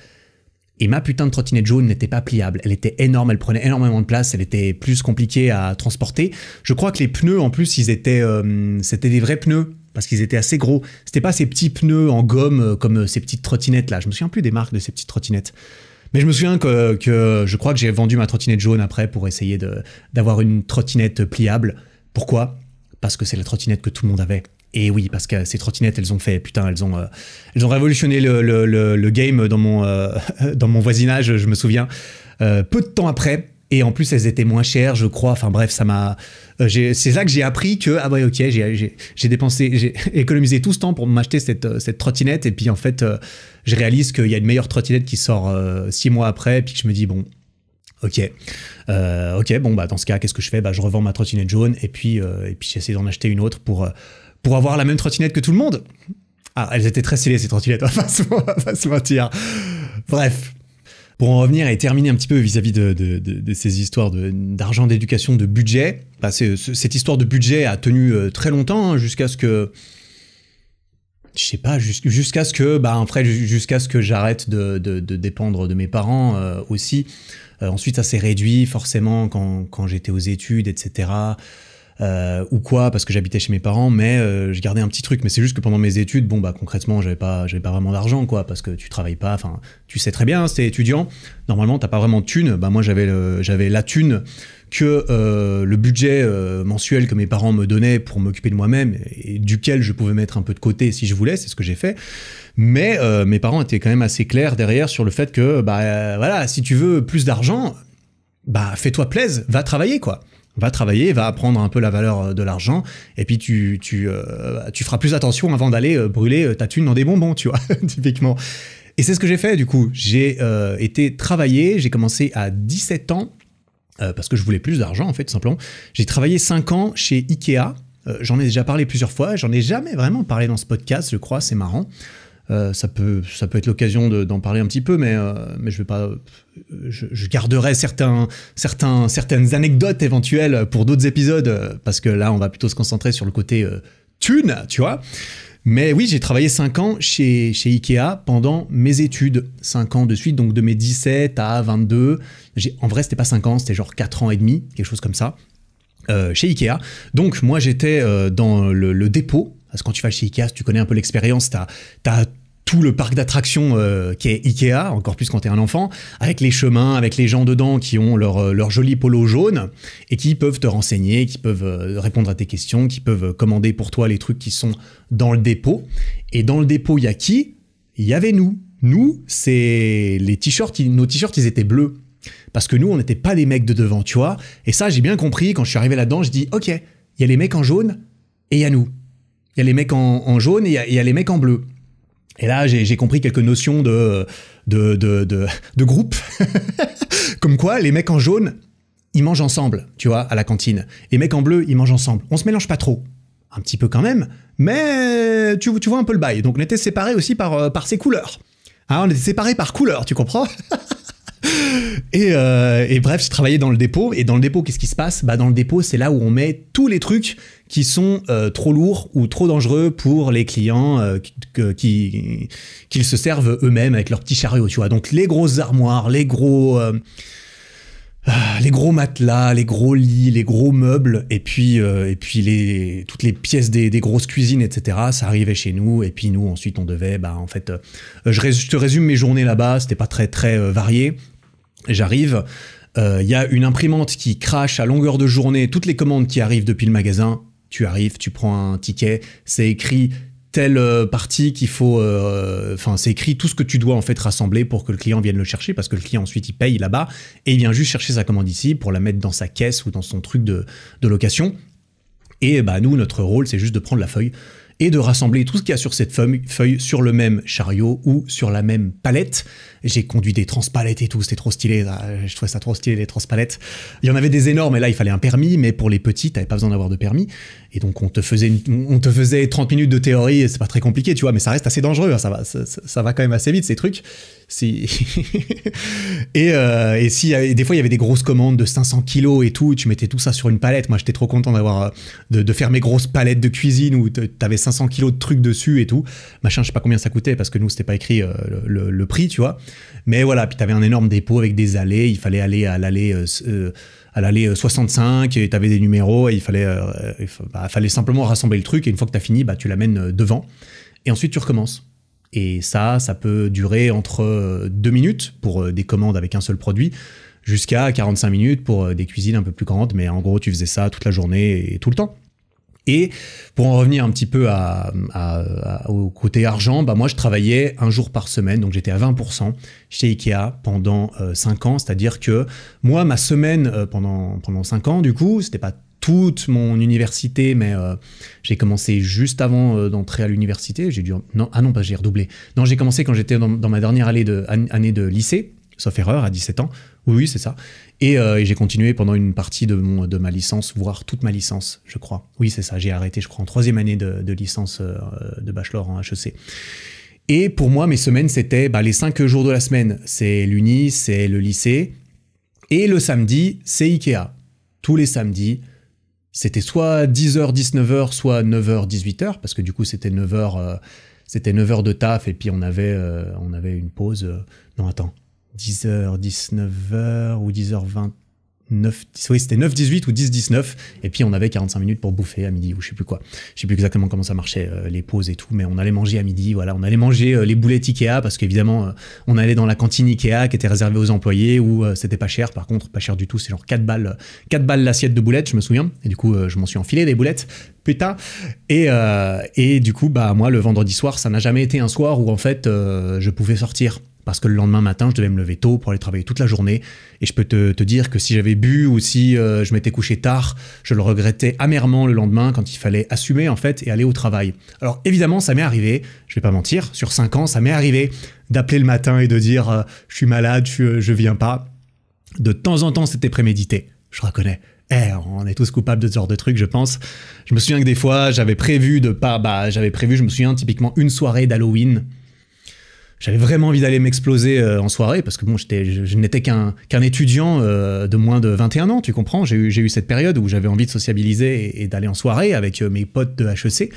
Et ma putain de trottinette jaune n'était pas pliable, elle était énorme, elle prenait énormément de place, elle était plus compliquée à transporter. Je crois que les pneus en plus, c'était des vrais pneus, parce qu'ils étaient assez gros. C'était pas ces petits pneus en gomme comme ces petites trottinettes là, je me souviens plus des marques de ces petites trottinettes. Mais je me souviens que je crois que j'ai vendu ma trottinette jaune après pour essayer d'avoir une trottinette pliable. Pourquoi? Parce que c'est la trottinette que tout le monde avait. Et oui, parce que ces trottinettes, elles ont révolutionné le game dans mon voisinage, je me souviens. Peu de temps après, et en plus elles étaient moins chères, je crois. Enfin bref, c'est là que j'ai appris que ah ouais ok, j'ai économisé tout ce temps pour m'acheter cette trottinette, et puis en fait je réalise qu'il y a une meilleure trottinette qui sort 6 mois après, et puis que je me dis bon. Ok, bon bah dans ce cas, qu'est-ce que je fais? Bah je revends ma trottinette jaune et puis j'essaie d'en acheter une autre pour avoir la même trottinette que tout le monde. Ah, elles étaient très stylées ces trottinettes, on va pas se mentir. Bref, pour en revenir et terminer un petit peu vis-à-vis de ces histoires d'argent, d'éducation, de budget, bah cette histoire de budget a tenu très longtemps, hein, jusqu'à ce que jusqu'à ce que j'arrête de dépendre de mes parents aussi. Ensuite, ça s'est réduit forcément quand j'étais aux études, etc. Ou quoi, parce que j'habitais chez mes parents, mais je gardais un petit truc. Mais c'est juste que pendant mes études, bon bah concrètement, j'avais pas vraiment d'argent, quoi, parce que tu travailles pas. Enfin, tu sais très bien, si t'es étudiant, normalement t'as pas vraiment de thune. Bah moi j'avais la thune que le budget mensuel que mes parents me donnaient pour m'occuper de moi-même et duquel je pouvais mettre un peu de côté si je voulais, c'est ce que j'ai fait. Mais mes parents étaient quand même assez clairs derrière sur le fait que voilà, si tu veux plus d'argent, bah fais-toi plaisir, va travailler quoi. Va travailler, va apprendre un peu la valeur de l'argent, et puis tu feras plus attention avant d'aller brûler ta thune dans des bonbons, tu vois, typiquement. Et c'est ce que j'ai fait du coup. J'ai été travailler, j'ai commencé à 17 ans, parce que je voulais plus d'argent en fait, tout simplement. J'ai travaillé 5 ans chez Ikea, j'en ai déjà parlé plusieurs fois, j'en ai jamais vraiment parlé dans ce podcast, je crois, c'est marrant. Ça peut être l'occasion d'en parler un petit peu, mais je vais pas. Je garderai certaines anecdotes éventuelles pour d'autres épisodes, parce que là, on va plutôt se concentrer sur le côté thune, tu vois. Mais oui, j'ai travaillé 5 ans chez Ikea pendant mes études. 5 ans de suite, donc de mes 17 à 22. En vrai, c'était pas 5 ans, c'était genre 4 ans et demi, quelque chose comme ça, chez Ikea. Donc, moi, j'étais dans le dépôt. Parce que quand tu vas chez Ikea, si tu connais un peu l'expérience, t'as tout le parc d'attractions qui est Ikea, encore plus quand t'es un enfant, avec les chemins, avec les gens dedans qui ont leur joli polo jaune et qui peuvent te renseigner, qui peuvent répondre à tes questions, qui peuvent commander pour toi les trucs qui sont dans le dépôt. Et dans le dépôt, il y a qui? Il y avait nous. Nous, c'est les t-shirts, nos t-shirts, ils étaient bleus. Parce que nous, on n'était pas les mecs de devant, tu vois. Et ça, j'ai bien compris, quand je suis arrivé là-dedans, je dis, ok, il y a les mecs en jaune et il y a nous. Il y a les mecs en jaune et il y a les mecs en bleu. Et là, j'ai compris quelques notions de groupe. Comme quoi, les mecs en jaune, ils mangent ensemble, tu vois, à la cantine. Les mecs en bleu, ils mangent ensemble. On se mélange pas trop. Un petit peu quand même, mais tu vois un peu le bail. Donc on était séparés aussi par ces couleurs. Hein, on était séparés par couleur, tu comprends? Et bref, je travaillais dans le dépôt. Et dans le dépôt, qu'est-ce qui se passe? Bah, dans le dépôt, c'est là où on met tous les trucs qui sont trop lourds ou trop dangereux pour les clients qu'ils se servent eux-mêmes avec leurs petits chariots, tu vois. Donc les grosses armoires, les gros matelas, les gros lits, les gros meubles, et puis toutes les pièces des grosses cuisines, etc. Ça arrivait chez nous, et puis nous ensuite on devait, je te résume mes journées là-bas, c'était pas très très varié. J'arrive, il y a une imprimante qui crache à longueur de journée toutes les commandes qui arrivent depuis le magasin. Tu arrives, tu prends un ticket, c'est écrit telle partie qu'il faut... c'est écrit tout ce que tu dois en fait rassembler pour que le client vienne le chercher, parce que le client ensuite il paye là-bas et il vient juste chercher sa commande ici pour la mettre dans sa caisse ou dans son truc de location. Et nous, notre rôle, c'est juste de prendre la feuille et de rassembler tout ce qu'il y a sur cette feuille sur le même chariot ou sur la même palette. J'ai conduit des transpalettes et tout, c'était trop stylé, je trouvais ça trop stylé les transpalettes. Il y en avait des énormes et là il fallait un permis, mais pour les petits t'avais pas besoin d'avoir de permis. Et donc on te faisait 30 minutes de théorie, et c'est pas très compliqué, tu vois, mais ça reste assez dangereux, hein, ça va quand même assez vite ces trucs. Et des fois il y avait des grosses commandes de 500 kilos et tout, et tu mettais tout ça sur une palette. Moi j'étais trop content de faire mes grosses palettes de cuisine où t'avais 500 kilos de trucs dessus et tout. Machin, je sais pas combien ça coûtait parce que nous c'était pas écrit le prix, tu vois. Mais voilà, puis t'avais un énorme dépôt avec des allées, il fallait aller à l'allée 65, et t'avais des numéros, et il fallait simplement rassembler le truc, et une fois que t'as fini, tu l'amènes devant, et ensuite tu recommences. Et ça peut durer entre 2 minutes pour des commandes avec un seul produit, jusqu'à 45 minutes pour des cuisines un peu plus grandes, mais en gros tu faisais ça toute la journée et tout le temps. Et pour en revenir un petit peu au côté argent, moi je travaillais un jour par semaine, donc j'étais à 20% chez Ikea pendant 5 ans, c'est-à-dire que moi ma semaine pendant 5 ans du coup, c'était pas toute mon université, mais j'ai commencé juste avant d'entrer à l'université, j'ai redoublé. Non, j'ai commencé quand j'étais dans ma dernière année de lycée, sauf erreur, à 17 ans, oui c'est ça. Et j'ai continué pendant une partie de ma licence, voire toute ma licence, je crois. Oui, c'est ça, j'ai arrêté, je crois, en 3e année de licence de bachelor en HEC. Et pour moi, mes semaines, c'était les 5 jours de la semaine. C'est l'uni, c'est le lycée. Et le samedi, c'est Ikea. Tous les samedis, c'était soit 10h, 19h, soit 9h, 18h, parce que du coup, c'était 9h de taf, et puis on avait une pause. Non, attends. 10h, 19h ou 10h29, oui c'était 9-18 ou 10-19, et puis on avait 45 minutes pour bouffer à midi ou je sais plus quoi. Je sais plus exactement comment ça marchait, les pauses et tout, mais on allait manger à midi, voilà, on allait manger les boulettes Ikea, parce qu'évidemment on allait dans la cantine Ikea qui était réservée aux employés, où c'était pas cher, par contre pas cher du tout, c'est genre 4 balles l'assiette de boulettes, je me souviens, et du coup je m'en suis enfilé des boulettes, putain, et du coup moi le vendredi soir, ça n'a jamais été un soir où en fait je pouvais sortir. Parce que le lendemain matin, je devais me lever tôt pour aller travailler toute la journée. Et je peux te dire que si j'avais bu ou si je m'étais couché tard, je le regrettais amèrement le lendemain quand il fallait assumer en fait et aller au travail. Alors évidemment, ça m'est arrivé, je vais pas mentir, sur 5 ans, ça m'est arrivé d'appeler le matin et de dire je suis malade, je viens pas. De temps en temps, c'était prémédité, je reconnais. On est tous coupables de ce genre de trucs, je pense. Je me souviens que des fois, j'avais prévu, je me souviens typiquement une soirée d'Halloween. J'avais vraiment envie d'aller m'exploser en soirée, parce que bon, je n'étais qu'un étudiant de moins de 21 ans, tu comprends. J'ai eu cette période où j'avais envie de sociabiliser et d'aller en soirée avec mes potes de HEC,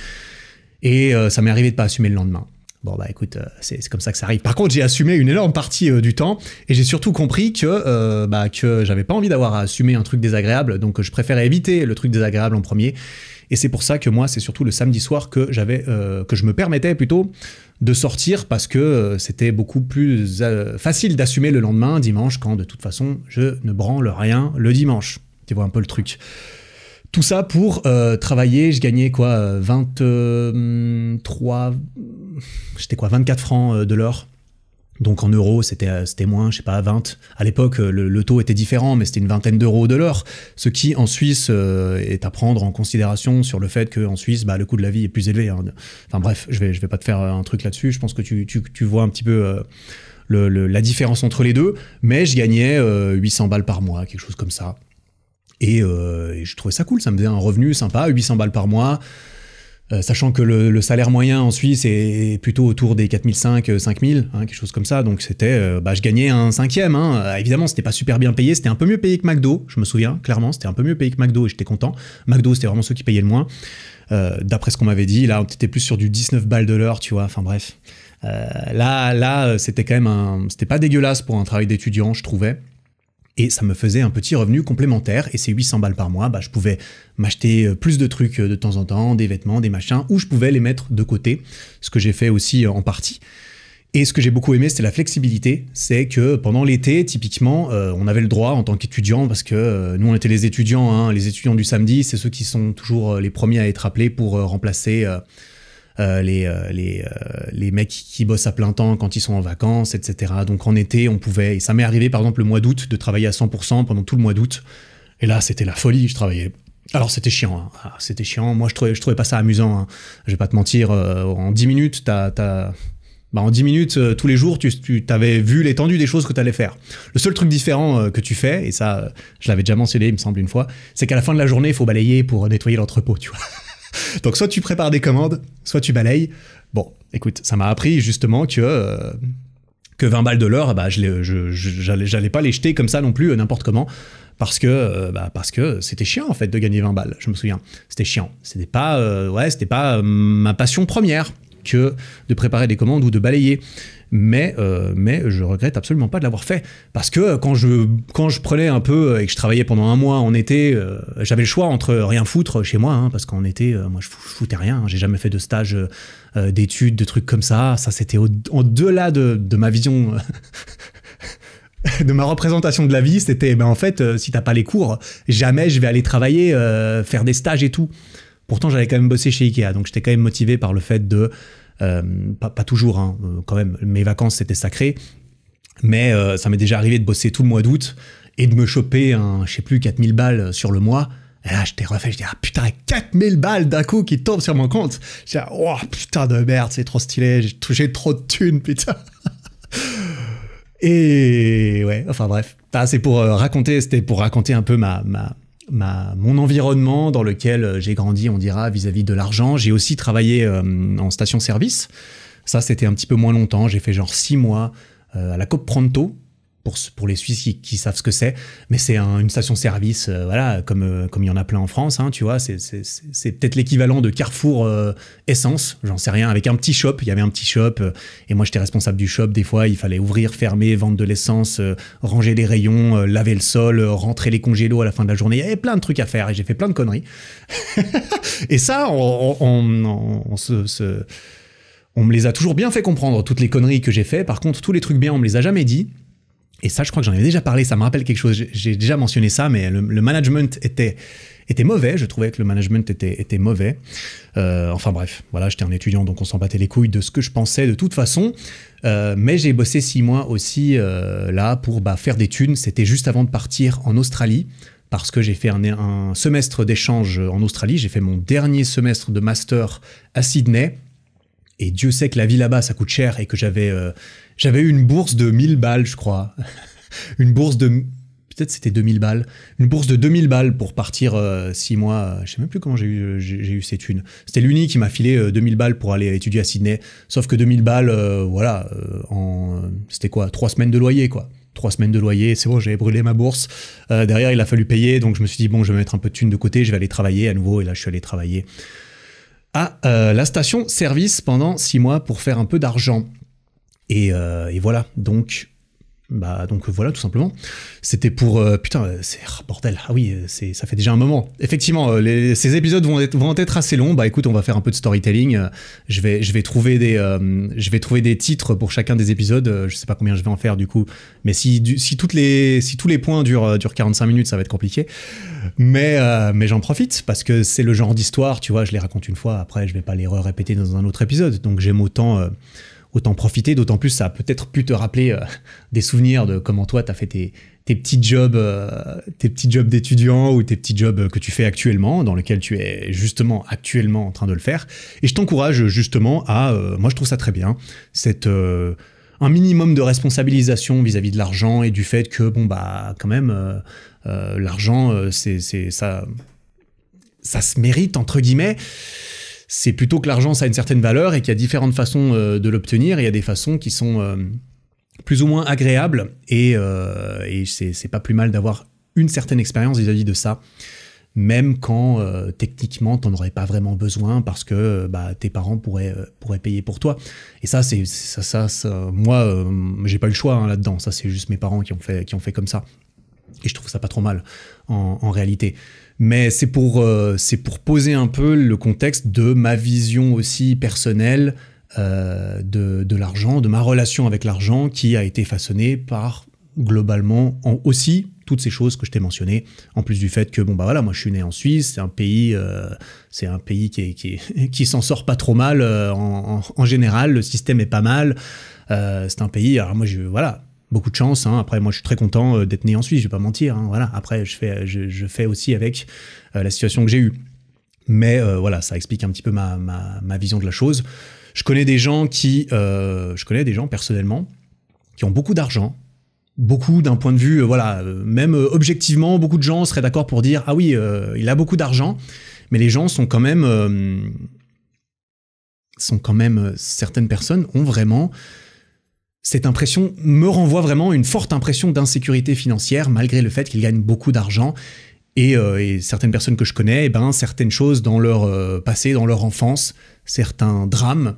et ça m'est arrivé de pas assumer le lendemain. Bon écoute, c'est comme ça que ça arrive. Par contre, j'ai assumé une énorme partie du temps, et j'ai surtout compris que j'avais pas envie d'avoir à assumer un truc désagréable, donc je préférais éviter le truc désagréable en premier. Et c'est pour ça que moi, c'est surtout le samedi soir que je me permettais plutôt de sortir, parce que c'était beaucoup plus facile d'assumer le lendemain, dimanche, quand de toute façon, je ne branle rien le dimanche. Tu vois un peu le truc. Tout ça pour travailler, je gagnais quoi, 24 francs de l'heure. Donc en euros, c'était moins, je sais pas, 20. À l'époque, le taux était différent, mais c'était une vingtaine d'euros de l'heure. Ce qui, en Suisse, est à prendre en considération sur le fait qu'en Suisse, le coût de la vie est plus élevé. Hein. Enfin bref, je vais pas te faire un truc là-dessus. Je pense que tu vois un petit peu la différence entre les deux. Mais je gagnais 800 balles par mois, quelque chose comme ça. Et je trouvais ça cool, ça me faisait un revenu sympa, 800 balles par mois. Sachant que le salaire moyen en Suisse est plutôt autour des 4500, 5000, quelque chose comme ça. Donc c'était, je gagnais un cinquième. Évidemment, c'était pas super bien payé. C'était un peu mieux payé que McDo, je me souviens, clairement. C'était un peu mieux payé que McDo et j'étais content. McDo, c'était vraiment ceux qui payaient le moins. D'après ce qu'on m'avait dit, là, on était plus sur du 19 balles de l'heure, tu vois. Enfin bref. Là, c'était quand même c'était pas dégueulasse pour un travail d'étudiant, je trouvais. Et ça me faisait un petit revenu complémentaire, et ces 800 balles par mois, je pouvais m'acheter plus de trucs de temps en temps, des vêtements, des machins, ou je pouvais les mettre de côté, ce que j'ai fait aussi en partie. Et ce que j'ai beaucoup aimé, c'était la flexibilité, c'est que pendant l'été, typiquement, on avait le droit en tant qu'étudiant, parce que nous on était les étudiants du samedi, c'est ceux qui sont toujours les premiers à être appelés pour remplacer les mecs qui bossent à plein temps quand ils sont en vacances, etc. Donc en été, on pouvait, et ça m'est arrivé par exemple le mois d'août, de travailler à 100% pendant tout le mois d'août. Et là, c'était la folie. Je travaillais Alors c'était chiant, hein. Ah, c'était chiant. Moi je trouvais pas ça amusant, hein. Je vais pas te mentir. En 10 minutes, en 10 minutes, tous les jours, tu t'avais vu l'étendue des choses que tu allais faire. Le seul truc différent que tu fais, et ça, je l'avais déjà mentionné, il me semble, une fois, c'est qu'à la fin de la journée, il faut balayer pour nettoyer l'entrepôt, tu vois. Donc, soit tu prépares des commandes, soit tu balayes. Bon, écoute, ça m'a appris justement que 20 balles de l'heure, bah, j'allais pas les jeter comme ça non plus, n'importe comment. Parce que c'était chiant, en fait, de gagner 20 balles, je me souviens. C'était chiant. C'était pas ma passion première que de préparer des commandes ou de balayer. Mais je regrette absolument pas de l'avoir fait. Parce que quand je prenais un peu et que je travaillais pendant un mois en été, j'avais le choix entre rien foutre chez moi, hein, parce qu'en été, moi je foutais rien. Hein. J'ai jamais fait de stage d'études, de trucs comme ça. Ça, c'était au-delà de ma vision... de ma représentation de la vie. C'était, en fait, si t'as pas les cours, jamais je vais aller travailler, faire des stages et tout. Pourtant, j'avais quand même bossé chez Ikea, donc j'étais quand même motivé par le fait de... pas toujours, hein, quand même, mes vacances, c'était sacré. Mais ça m'est déjà arrivé de bosser tout le mois d'août et de me choper, je sais plus, 4000 balles sur le mois. Et là, j'étais refait, je dis, ah putain, 4000 balles d'un coup qui tombent sur mon compte. Je dis, oh putain de merde, c'est trop stylé, j'ai touché trop de thunes, putain. Et ouais, enfin bref. C'était pour raconter un peu mon environnement dans lequel j'ai grandi, on dira, vis-à-vis de l'argent. J'ai aussi travaillé en station-service. Ça, c'était un petit peu moins longtemps. J'ai fait genre 6 mois à la Coop Pronto, pour les Suisses qui savent ce que c'est. Mais c'est une station-service, voilà, comme il y en a plein en France, hein, tu vois. C'est peut-être l'équivalent de Carrefour Essence, j'en sais rien, avec un petit shop. Il y avait un petit shop, et moi, j'étais responsable du shop. Des fois, il fallait ouvrir, fermer, vendre de l'essence, ranger les rayons, laver le sol, rentrer les congélos à la fin de la journée. Il y avait plein de trucs à faire, et j'ai fait plein de conneries. Et ça, on me les a toujours bien fait comprendre, toutes les conneries que j'ai fait. Par contre, tous les trucs bien, on me les a jamais dit. Et ça, je crois que j'en avais déjà parlé, ça me rappelle quelque chose. J'ai déjà mentionné ça, mais le management était mauvais. Je trouvais que le management était mauvais. Enfin bref, voilà, j'étais un étudiant, donc on s'en battait les couilles de ce que je pensais de toute façon. Mais j'ai bossé 6 mois aussi là pour faire des thunes. C'était juste avant de partir en Australie, parce que j'ai fait un semestre d'échange en Australie. J'ai fait mon dernier semestre de master à Sydney. Et Dieu sait que la vie là-bas, ça coûte cher, et que j'avais eu une bourse de 1000 balles, je crois. Une bourse de... Peut-être c'était 2000 balles. Une bourse de 2000 balles pour partir 6 mois. Je sais même plus comment j'ai eu ces thunes. C'était l'Uni qui m'a filé 2000 balles pour aller étudier à Sydney. Sauf que 2000 balles, c'était quoi, 3 semaines de loyer, quoi. 3 semaines de loyer, c'est bon, j'avais brûlé ma bourse. Derrière, il a fallu payer, donc je me suis dit, bon, je vais mettre un peu de thunes de côté, je vais aller travailler à nouveau. Et là, je suis allé travailler à la station-service pendant 6 mois pour faire un peu d'argent. Et voilà, donc voilà, tout simplement. C'était pour... bordel, ah oui, ça fait déjà un moment. Effectivement, ces épisodes vont être assez longs. Écoute, on va faire un peu de storytelling. Je vais trouver des titres pour chacun des épisodes. Je sais pas combien je vais en faire du coup. Mais si tous les points durent 45 minutes, ça va être compliqué. Mais j'en profite parce que c'est le genre d'histoire, tu vois, je les raconte une fois, après je vais pas les répéter dans un autre épisode. Donc j'aime autant profiter, d'autant plus ça a peut-être pu te rappeler des souvenirs de comment toi t'as fait tes petits jobs d'étudiant, ou tes petits jobs que tu fais actuellement, dans lesquels tu es justement actuellement en train de le faire. Et je t'encourage justement moi je trouve ça très bien, un minimum de responsabilisation vis-à-vis de l'argent, et du fait que quand même l'argent c'est ça se mérite entre guillemets. C'est plutôt que l'argent, ça a une certaine valeur, et qu'il y a différentes façons de l'obtenir. Et il y a des façons qui sont plus ou moins agréables. Et c'est pas plus mal d'avoir une certaine expérience vis-à-vis de ça. Même quand, techniquement, t'en aurais pas vraiment besoin, parce que tes parents pourraient payer pour toi. Et ça, moi, j'ai pas eu le choix là-dedans. Ça, c'est juste mes parents qui ont fait comme ça. Et je trouve ça pas trop mal, en réalité. Mais c'est pour poser un peu le contexte de ma vision aussi personnelle de l'argent, de ma relation avec l'argent, qui a été façonnée par, globalement, aussi toutes ces choses que je t'ai mentionnées, en plus du fait que, moi je suis né en Suisse, c'est un pays qui s'en sort pas trop mal en général, le système est pas mal, c'est un pays, alors moi beaucoup de chance, hein. Après, moi, je suis très content d'être né en Suisse, je vais pas mentir, hein. Voilà. Après, je fais aussi avec la situation que j'ai eue. Mais voilà, ça explique un petit peu ma vision de la chose. Je connais des gens personnellement qui ont beaucoup d'argent, beaucoup d'un point de vue, même objectivement, beaucoup de gens seraient d'accord pour dire « Ah oui, il a beaucoup d'argent », mais les gens sont quand même... certaines personnes ont vraiment... Cette impression me renvoie vraiment une forte impression d'insécurité financière, malgré le fait qu'ils gagnent beaucoup d'argent. Et certaines personnes que je connais, certaines choses dans leur passé, dans leur enfance, certains drames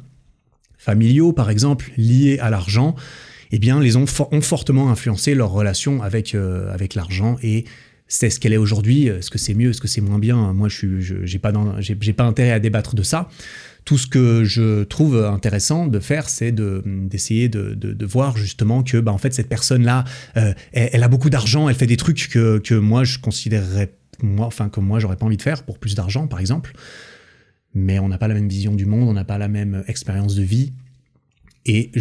familiaux, par exemple, liés à l'argent, les ont fortement influencé leur relation avec l'argent. Et c'est ce qu'elle est aujourd'hui. Est-ce que c'est mieux? Est-ce que c'est moins bien? Moi, j'ai pas intérêt à débattre de ça. Tout ce que je trouve intéressant de faire, c'est d'essayer de voir justement que en fait, cette personne-là, elle a beaucoup d'argent, elle fait des trucs que moi, je considérerais, que moi, j'aurais pas envie de faire pour plus d'argent, par exemple. Mais on n'a pas la même vision du monde, on n'a pas la même expérience de vie. Et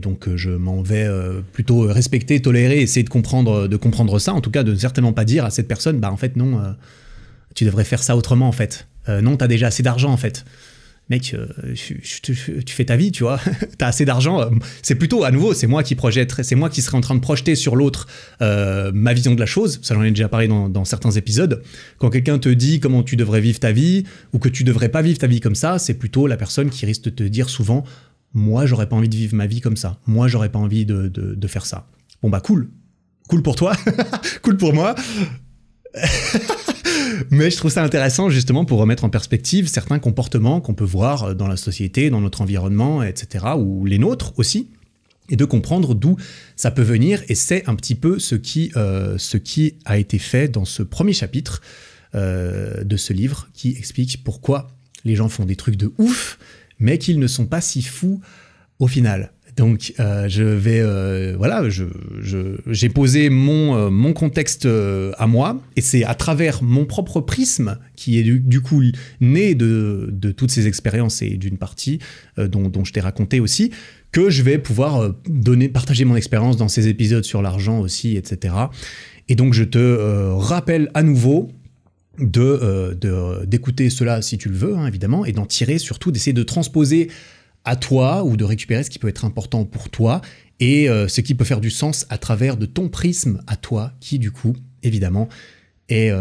donc je m'en vais plutôt respecter, tolérer, essayer de comprendre ça. En tout cas, de certainement pas dire à cette personne, en fait, non, tu devrais faire ça autrement, en fait. Non, t'as déjà assez d'argent, en fait. Mec, tu fais ta vie, tu vois. T'as assez d'argent. C'est plutôt, à nouveau, c'est moi qui serais en train de projeter sur l'autre ma vision de la chose. Ça, j'en ai déjà parlé dans certains épisodes. Quand quelqu'un te dit comment tu devrais vivre ta vie ou que tu devrais pas vivre ta vie comme ça, c'est plutôt la personne qui risque de te dire souvent « Moi, j'aurais pas envie de vivre ma vie comme ça. Moi, j'aurais pas envie de faire ça. » Bon, cool. Cool pour toi. Cool pour moi. Mais je trouve ça intéressant justement pour remettre en perspective certains comportements qu'on peut voir dans la société, dans notre environnement, etc., ou les nôtres aussi, et de comprendre d'où ça peut venir. Et c'est un petit peu ce qui a été fait dans ce premier chapitre de ce livre, qui explique pourquoi les gens font des trucs de ouf, mais qu'ils ne sont pas si fous au final. Donc, j'ai posé mon contexte à moi, et c'est à travers mon propre prisme, qui est du coup né de toutes ces expériences et d'une partie dont je t'ai raconté aussi, que je vais pouvoir partager mon expérience dans ces épisodes sur l'argent aussi, etc. Et donc, je te rappelle à nouveau d'écouter cela si tu le veux, hein, évidemment, et d'en tirer surtout, d'essayer de transposer à toi ou de récupérer ce qui peut être important pour toi et ce qui peut faire du sens à travers de ton prisme à toi qui, du coup, évidemment, est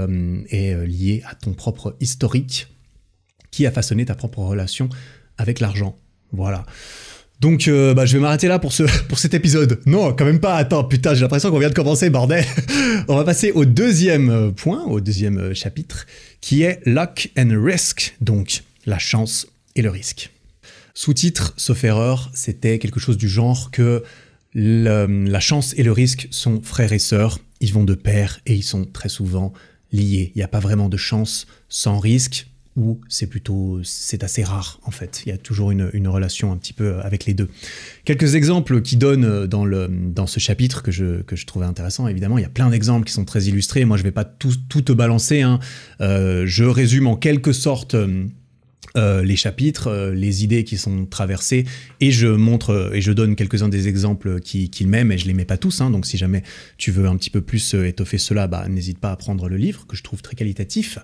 lié à ton propre historique qui a façonné ta propre relation avec l'argent. Voilà. Donc, je vais m'arrêter là pour cet épisode. Non, quand même pas. Attends, putain, j'ai l'impression qu'on vient de commencer, bordel. On va passer au deuxième point, au deuxième chapitre, qui est Luck and Risk, donc la chance et le risque. Sous-titre, sauf erreur, c'était quelque chose du genre que la chance et le risque sont frères et sœurs, ils vont de pair et ils sont très souvent liés. Il n'y a pas vraiment de chance sans risque, ou c'est assez rare en fait. Il y a toujours une relation un petit peu avec les deux. Quelques exemples qui donnent dans ce chapitre que je trouvais intéressant, évidemment, il y a plein d'exemples qui sont très illustrés. Moi, je ne vais pas tout te balancer, hein. Je résume en quelque sorte les chapitres, les idées qui sont traversées, et je montre et je donne quelques-uns des exemples qu'il met, mais je les mets pas tous, hein, donc si jamais tu veux un petit peu plus étoffer cela, n'hésite pas à prendre le livre, que je trouve très qualitatif.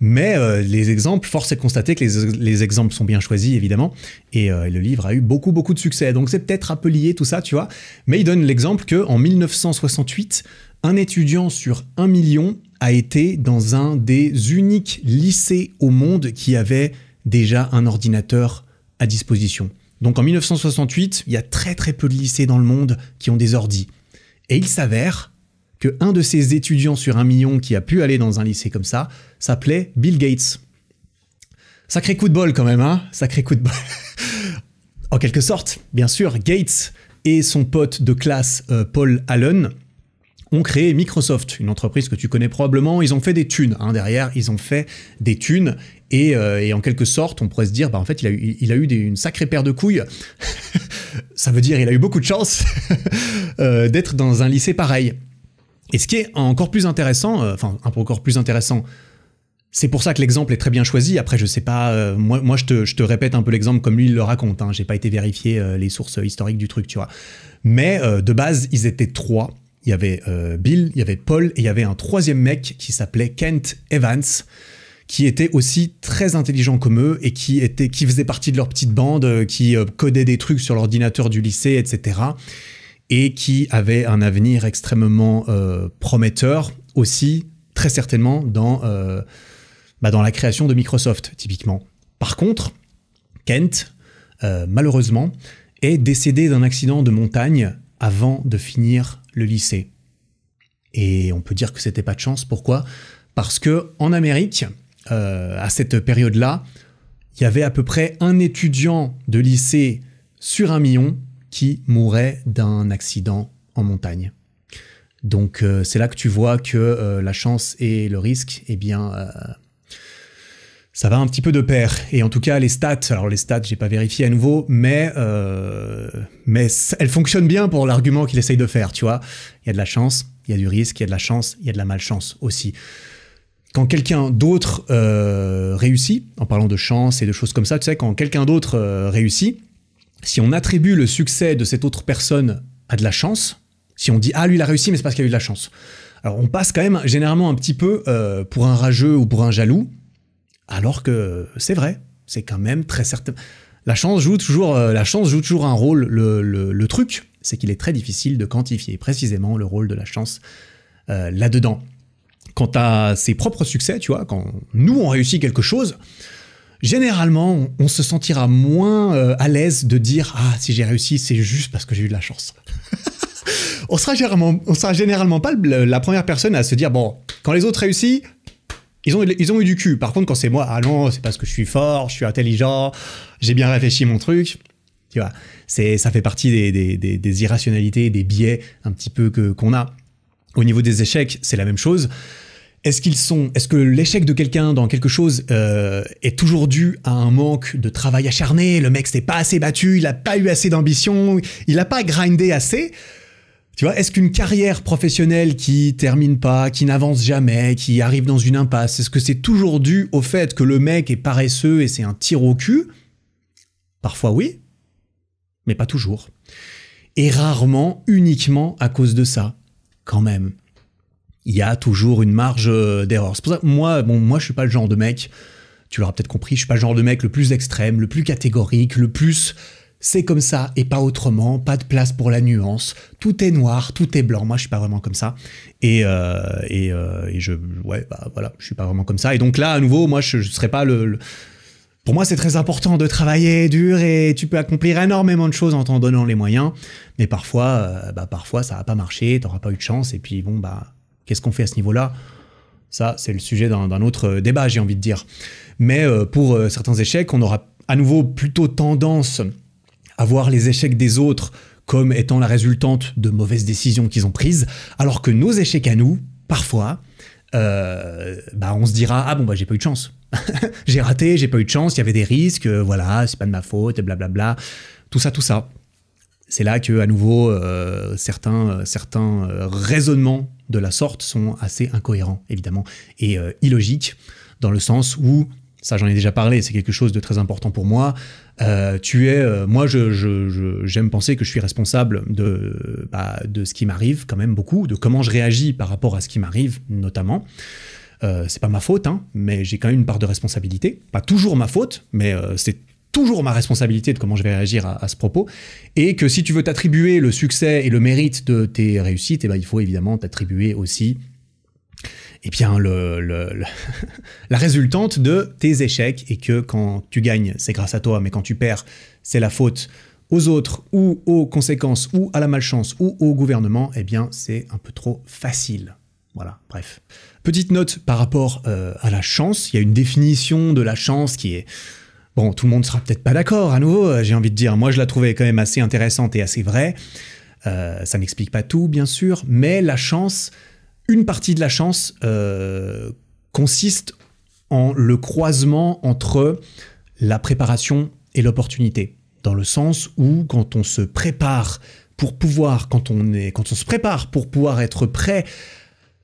Mais les exemples, force est de constater que les exemples sont bien choisis, évidemment, et le livre a eu beaucoup de succès, donc c'est peut-être un peu lié tout ça, tu vois, mais il donne l'exemple qu'en 1968, un étudiant sur 1 million a été dans un des uniques lycées au monde qui avait déjà un ordinateur à disposition. Donc en 1968, il y a très peu de lycées dans le monde qui ont des ordis. Et il s'avère qu'un de ces étudiants sur 1 million qui a pu aller dans un lycée comme ça s'appelait Bill Gates. Sacré coup de bol quand même, hein ? Sacré coup de bol. En quelque sorte, bien sûr, Gates et son pote de classe Paul Allen ont créé Microsoft, une entreprise que tu connais probablement. Ils ont fait des thunes, hein, derrière, ils ont fait des thunes. Et en quelque sorte, on pourrait se dire, en fait, il a eu une sacrée paire de couilles. Ça veut dire il a eu beaucoup de chance d'être dans un lycée pareil. Et ce qui est encore plus intéressant, C'est pour ça que l'exemple est très bien choisi. Après, je sais pas, moi je te répète un peu l'exemple comme lui il le raconte. Hein. J'ai pas été vérifier les sources historiques du truc, tu vois. Mais de base, ils étaient 3. Il y avait Bill, il y avait Paul et il y avait un 3e mec qui s'appelait Kent Evans, qui était aussi très intelligent comme eux et qui faisait partie de leur petite bande, qui codait des trucs sur l'ordinateur du lycée, etc. Et qui avait un avenir extrêmement prometteur aussi, très certainement, dans la création de Microsoft, typiquement. Par contre, Kent, malheureusement, est décédé d'un accident de montagne avant de finir le lycée. Et on peut dire que c'était pas de chance. Pourquoi ? Parce que en Amérique, à cette période-là, il y avait à peu près un étudiant de lycée sur 1 million qui mourait d'un accident en montagne. Donc c'est là que tu vois que la chance et le risque, eh bien, ça va un petit peu de pair. Et en tout cas, les stats, j'ai pas vérifié à nouveau, mais elles fonctionnent bien pour l'argument qu'il essaye de faire, tu vois. Il y a de la chance, il y a du risque, il y a de la chance, il y a de la malchance aussi. Quand quelqu'un d'autre réussit, en parlant de chance et de choses comme ça, tu sais, quand quelqu'un d'autre réussit, si on attribue le succès de cette autre personne à de la chance, si on dit « Ah, lui, il a réussi, mais c'est parce qu'il a eu de la chance », alors on passe quand même généralement un petit peu pour un rageux ou pour un jaloux, alors que c'est vrai, c'est quand même très certain. La chance joue toujours un rôle. Le truc, c'est qu'il est très difficile de quantifier précisément le rôle de la chance là-dedans. Quant à ses propres succès, tu vois, quand nous on réussit quelque chose, généralement on se sentira moins à l'aise de dire « Ah, si j'ai réussi, c'est juste parce que j'ai eu de la chance ». On sera généralement pas la première personne à se dire « Bon, quand les autres réussissent, ils ont eu du cul. Par contre, quand c'est moi, ah non, c'est parce que je suis fort, je suis intelligent, j'ai bien réfléchi mon truc. » Tu vois, ça fait partie des irrationalités, des biais un petit peu qu'on a. Au niveau des échecs, c'est la même chose. Est-ce que l'échec de quelqu'un dans quelque chose est toujours dû à un manque de travail acharné? Le mec s'est pas assez battu, il a pas eu assez d'ambition, il a pas grindé assez. Tu vois, est-ce qu'une carrière professionnelle qui termine pas, qui n'avance jamais, qui arrive dans une impasse, est-ce que c'est toujours dû au fait que le mec est paresseux et c'est un tir au cul? Parfois oui, mais pas toujours. Et rarement uniquement à cause de ça, quand même. Il y a toujours une marge d'erreur. C'est pour ça que moi je suis pas le genre de mec, tu l'auras peut-être compris, je suis pas le genre de mec le plus extrême, le plus catégorique, le plus... C'est comme ça et pas autrement, pas de place pour la nuance. Tout est noir, tout est blanc. Moi, je suis pas vraiment comme ça. Voilà, je suis pas vraiment comme ça. Et donc là, à nouveau, moi, je serais pas Pour moi, c'est très important de travailler dur et tu peux accomplir énormément de choses en t'en donnant les moyens. Mais parfois, ça va pas marcher, t'auras pas eu de chance. Et puis qu'est-ce qu'on fait à ce niveau-là? Ça, c'est le sujet d'un autre débat, j'ai envie de dire. Mais pour certains échecs, on aura à nouveau plutôt tendance à voir les échecs des autres comme étant la résultante de mauvaises décisions qu'ils ont prises, alors que nos échecs à nous, parfois, on se dira « Ah j'ai pas eu de chance. J'ai raté, j'ai pas eu de chance, il y avait des risques, voilà, c'est pas de ma faute, blablabla. » Tout ça. C'est là que, à nouveau, certains raisonnements de la sorte sont assez incohérents, évidemment, et illogiques, dans le sens où, ça j'en ai déjà parlé, c'est quelque chose de très important pour moi, moi j'aime penser que je suis responsable de ce qui m'arrive quand même beaucoup, de comment je réagis par rapport à ce qui m'arrive notamment. C'est pas ma faute, hein, mais j'ai quand même une part de responsabilité. Pas toujours ma faute, mais c'est toujours ma responsabilité de comment je vais réagir à ce propos. Et que si tu veux t'attribuer le succès et le mérite de tes réussites, il faut évidemment t'attribuer aussi la résultante de tes échecs, et que quand tu gagnes, c'est grâce à toi, mais quand tu perds, c'est la faute aux autres, ou aux conséquences, ou à la malchance, ou au gouvernement, c'est un peu trop facile. Voilà, bref. Petite note par rapport à la chance, il y a une définition de la chance qui est... Bon, tout le monde sera peut-être pas d'accord, à nouveau, j'ai envie de dire, moi je la trouvais quand même assez intéressante et assez vraie. Ça n'explique pas tout, bien sûr, mais la chance... Une partie de la chance consiste en le croisement entre la préparation et l'opportunité. Dans le sens où, quand on se prépare pour pouvoir être prêt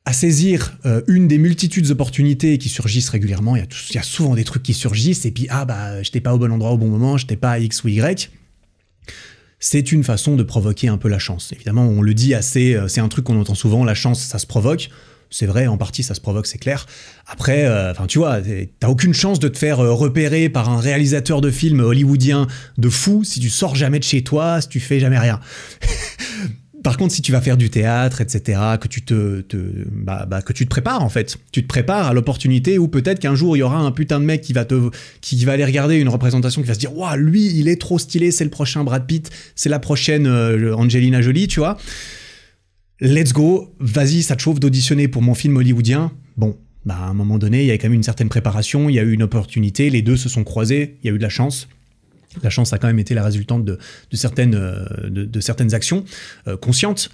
à saisir une des multitudes d'opportunités qui surgissent régulièrement. Il y a souvent des trucs qui surgissent et puis j'étais pas au bon endroit au bon moment, j'étais pas à X ou Y. C'est une façon de provoquer un peu la chance. Évidemment, on le dit assez, c'est un truc qu'on entend souvent, la chance, ça se provoque. C'est vrai, en partie, ça se provoque, c'est clair. Après, tu vois, t'as aucune chance de te faire repérer par un réalisateur de films hollywoodien de fou si tu sors jamais de chez toi, si tu fais jamais rien. Par contre, si tu vas faire du théâtre, etc., que tu te prépares, en fait. Tu te prépares à l'opportunité où peut-être qu'un jour, il y aura un putain de mec qui va aller regarder une représentation, qui va se dire « Waouh, lui, il est trop stylé, c'est le prochain Brad Pitt, c'est la prochaine Angelina Jolie, tu vois. Let's go, vas-y, ça te chauffe d'auditionner pour mon film hollywoodien. » Bon, à un moment donné, il y a quand même une certaine préparation, il y a eu une opportunité, les deux se sont croisés, il y a eu de la chance. La chance a quand même été la résultante de certaines actions conscientes.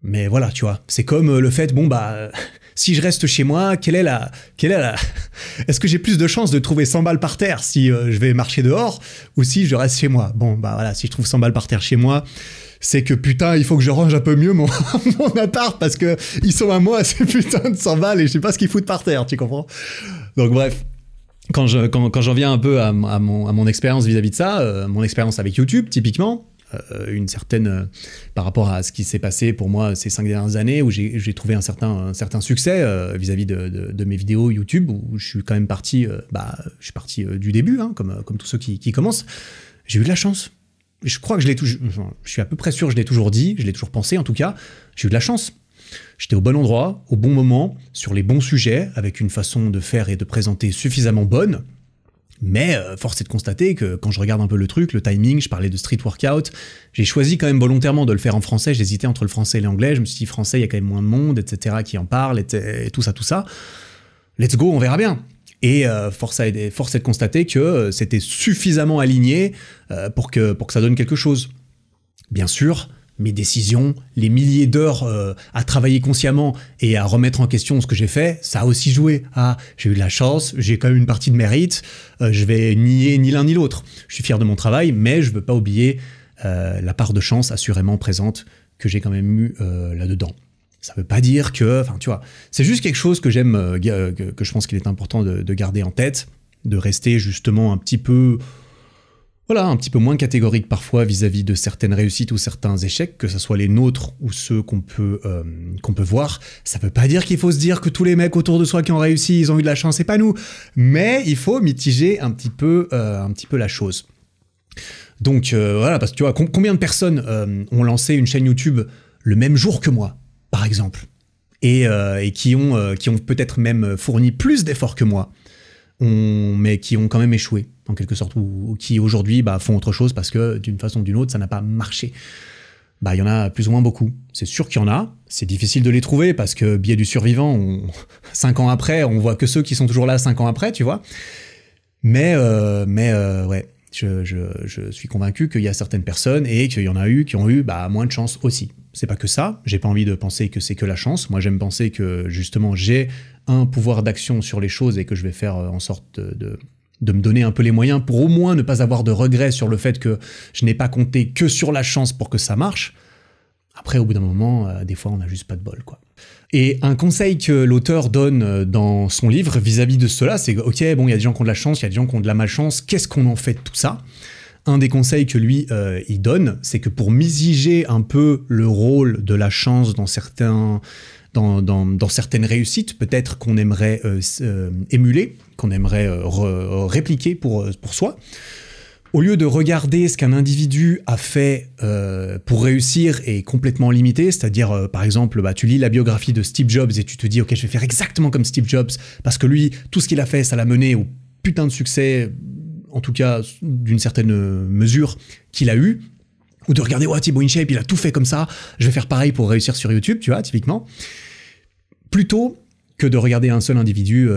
Mais voilà, tu vois, c'est comme le fait, si je reste chez moi, est-ce que j'ai plus de chances de trouver 100 balles par terre si je vais marcher dehors ou si je reste chez moi? Bon, voilà, si je trouve 100 balles par terre chez moi, c'est que putain, il faut que je range un peu mieux mon appart parce que ils sont à moi ces putains de 100 balles et je sais pas ce qu'ils foutent par terre, tu comprends? Donc bref. Quand j'en viens un peu à mon expérience vis-à-vis de ça, mon expérience avec YouTube, typiquement, une certaine par rapport à ce qui s'est passé pour moi ces 5 dernières années, où j'ai trouvé un certain succès vis-à-vis de mes vidéos YouTube, où je suis quand même parti, je suis parti du début, hein, comme tous ceux qui commencent. J'ai eu de la chance. Je crois que je suis à peu près sûr, je l'ai toujours dit, je l'ai toujours pensé en tout cas, j'ai eu de la chance. J'étais au bon endroit, au bon moment, sur les bons sujets, avec une façon de faire et de présenter suffisamment bonne. Mais force est de constater que quand je regarde un peu le truc, le timing, je parlais de street workout, j'ai choisi quand même volontairement de le faire en français, j'hésitais entre le français et l'anglais, je me suis dit français, il y a quand même moins de monde, etc., qui en parle, et tout ça. Let's go, on verra bien. Et force est de constater que c'était suffisamment aligné pour que ça donne quelque chose. Bien sûr, mes décisions, les milliers d'heures à travailler consciemment et à remettre en question ce que j'ai fait, ça a aussi joué. J'ai eu de la chance, j'ai quand même une partie de mérite, je vais nier ni l'un ni l'autre. Je suis fier de mon travail, mais je veux pas oublier la part de chance assurément présente que j'ai quand même eu là-dedans. Ça veut pas dire que, tu vois, c'est juste quelque chose que j'aime, que je pense qu'il est important de garder en tête, de rester justement un petit peu moins catégorique parfois vis-à-vis de certaines réussites ou certains échecs, que ce soit les nôtres ou ceux qu'on peut voir. Ça veut pas dire qu'il faut se dire que tous les mecs autour de soi qui ont réussi, ils ont eu de la chance, et pas nous. Mais il faut mitiger un petit peu la chose. Donc voilà, parce que tu vois, combien de personnes ont lancé une chaîne YouTube le même jour que moi, par exemple, et qui ont peut-être même fourni plus d'efforts que moi, mais qui ont quand même échoué, en quelque sorte, ou qui aujourd'hui font autre chose parce que d'une façon ou d'une autre, ça n'a pas marché. Il y en a plus ou moins beaucoup. C'est sûr qu'il y en a, c'est difficile de les trouver parce que biais du survivant, 5 ans après, on voit que ceux qui sont toujours là 5 ans après, tu vois. Mais ouais, je suis convaincu qu'il y a certaines personnes et qu'il y en a eu qui ont eu moins de chance aussi. C'est pas que ça, j'ai pas envie de penser que c'est que la chance. Moi, j'aime penser que justement, j'ai un pouvoir d'action sur les choses et que je vais faire en sorte de me donner un peu les moyens pour au moins ne pas avoir de regrets sur le fait que je n'ai pas compté que sur la chance pour que ça marche. Après, au bout d'un moment, des fois, on n'a juste pas de bol, quoi. Et un conseil que l'auteur donne dans son livre vis-à-vis de cela, c'est ok, bon, il y a des gens qui ont de la chance, il y a des gens qui ont de la malchance, qu'est-ce qu'on en fait de tout ça ? Un des conseils que lui, il donne, c'est que pour mitiger un peu le rôle de la chance dans certaines réussites, peut-être qu'on aimerait émuler, qu'on aimerait répliquer pour soi, au lieu de regarder ce qu'un individu a fait pour réussir et complètement limité, c'est-à-dire, par exemple, tu lis la biographie de Steve Jobs et tu te dis « Ok, je vais faire exactement comme Steve Jobs, parce que lui, tout ce qu'il a fait, ça l'a mené au putain de succès, en tout cas d'une certaine mesure qu'il a eu. » Ou de regarder « Thibaut InShape, il a tout fait comme ça, je vais faire pareil pour réussir sur YouTube, tu vois, typiquement. » Plutôt que de regarder un seul individu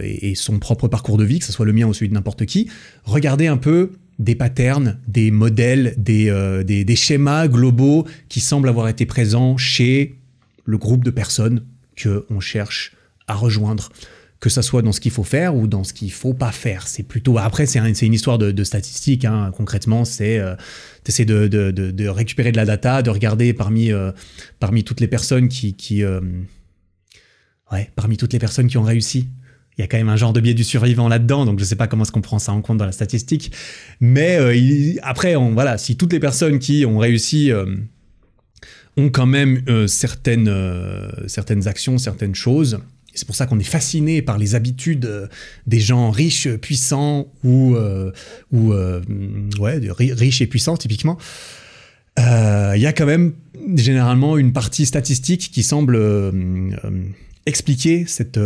et son propre parcours de vie, que ce soit le mien ou celui de n'importe qui, regarder un peu des patterns, des modèles, des schémas globaux qui semblent avoir été présents chez le groupe de personnes qu'on cherche à rejoindre, que ça soit dans ce qu'il faut faire ou dans ce qu'il faut pas faire. C'est plutôt... Après, c'est une histoire de statistiques, hein. Concrètement, c'est... t'essaies de récupérer de la data, de regarder parmi toutes les personnes qui Ouais, parmi toutes les personnes qui ont réussi. Il y a quand même un genre de biais du survivant là-dedans, donc je sais pas comment est-ce qu'on prend ça en compte dans la statistique. Mais après, voilà, si toutes les personnes qui ont réussi ont quand même certaines actions, certaines choses, et c'est pour ça qu'on est fasciné par les habitudes des gens riches, puissants, riches et puissants, typiquement. Il y a quand même généralement une partie statistique qui semble expliquer cette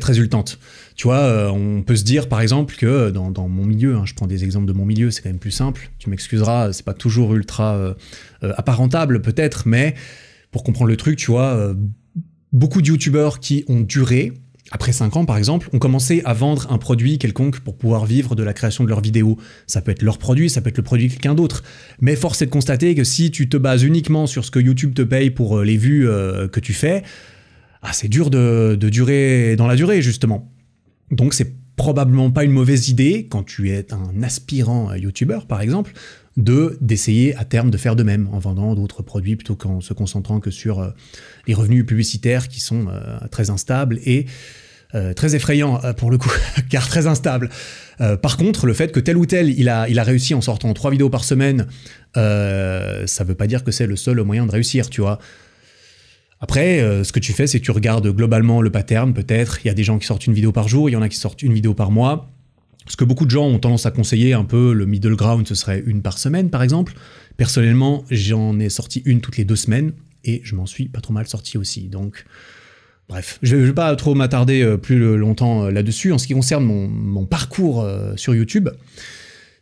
résultante. Tu vois, on peut se dire par exemple que dans mon milieu, je prends des exemples de mon milieu, c'est quand même plus simple, tu m'excuseras, c'est pas toujours ultra apparentable peut-être, mais pour comprendre le truc, tu vois, beaucoup de youtubeurs qui ont duré, après 5 ans par exemple, ont commencé à vendre un produit quelconque pour pouvoir vivre de la création de leurs vidéos. Ça peut être leur produit, ça peut être le produit de quelqu'un d'autre. Mais force est de constater que si tu te bases uniquement sur ce que YouTube te paye pour les vues que tu fais, c'est dur de durer dans la durée, justement. Donc c'est probablement pas une mauvaise idée, quand tu es un aspirant youtubeur, par exemple, d'essayer à terme de faire de même, en vendant d'autres produits plutôt qu'en se concentrant que sur les revenus publicitaires qui sont très instables et très effrayants, pour le coup, car très instables. Par contre, le fait que tel ou tel, il a réussi en sortant 3 vidéos par semaine, ça veut pas dire que c'est le seul moyen de réussir, tu vois. Après, ce que tu fais, c'est que tu regardes globalement le pattern, peut-être. Il y a des gens qui sortent une vidéo par jour, il y en a qui sortent une vidéo par mois. Ce que beaucoup de gens ont tendance à conseiller un peu, le middle ground, ce serait une par semaine, par exemple. Personnellement, j'en ai sorti une toutes les 2 semaines, et je m'en suis pas trop mal sorti aussi. Donc, bref, je vais pas trop m'attarder plus longtemps là-dessus. En ce qui concerne mon parcours sur YouTube,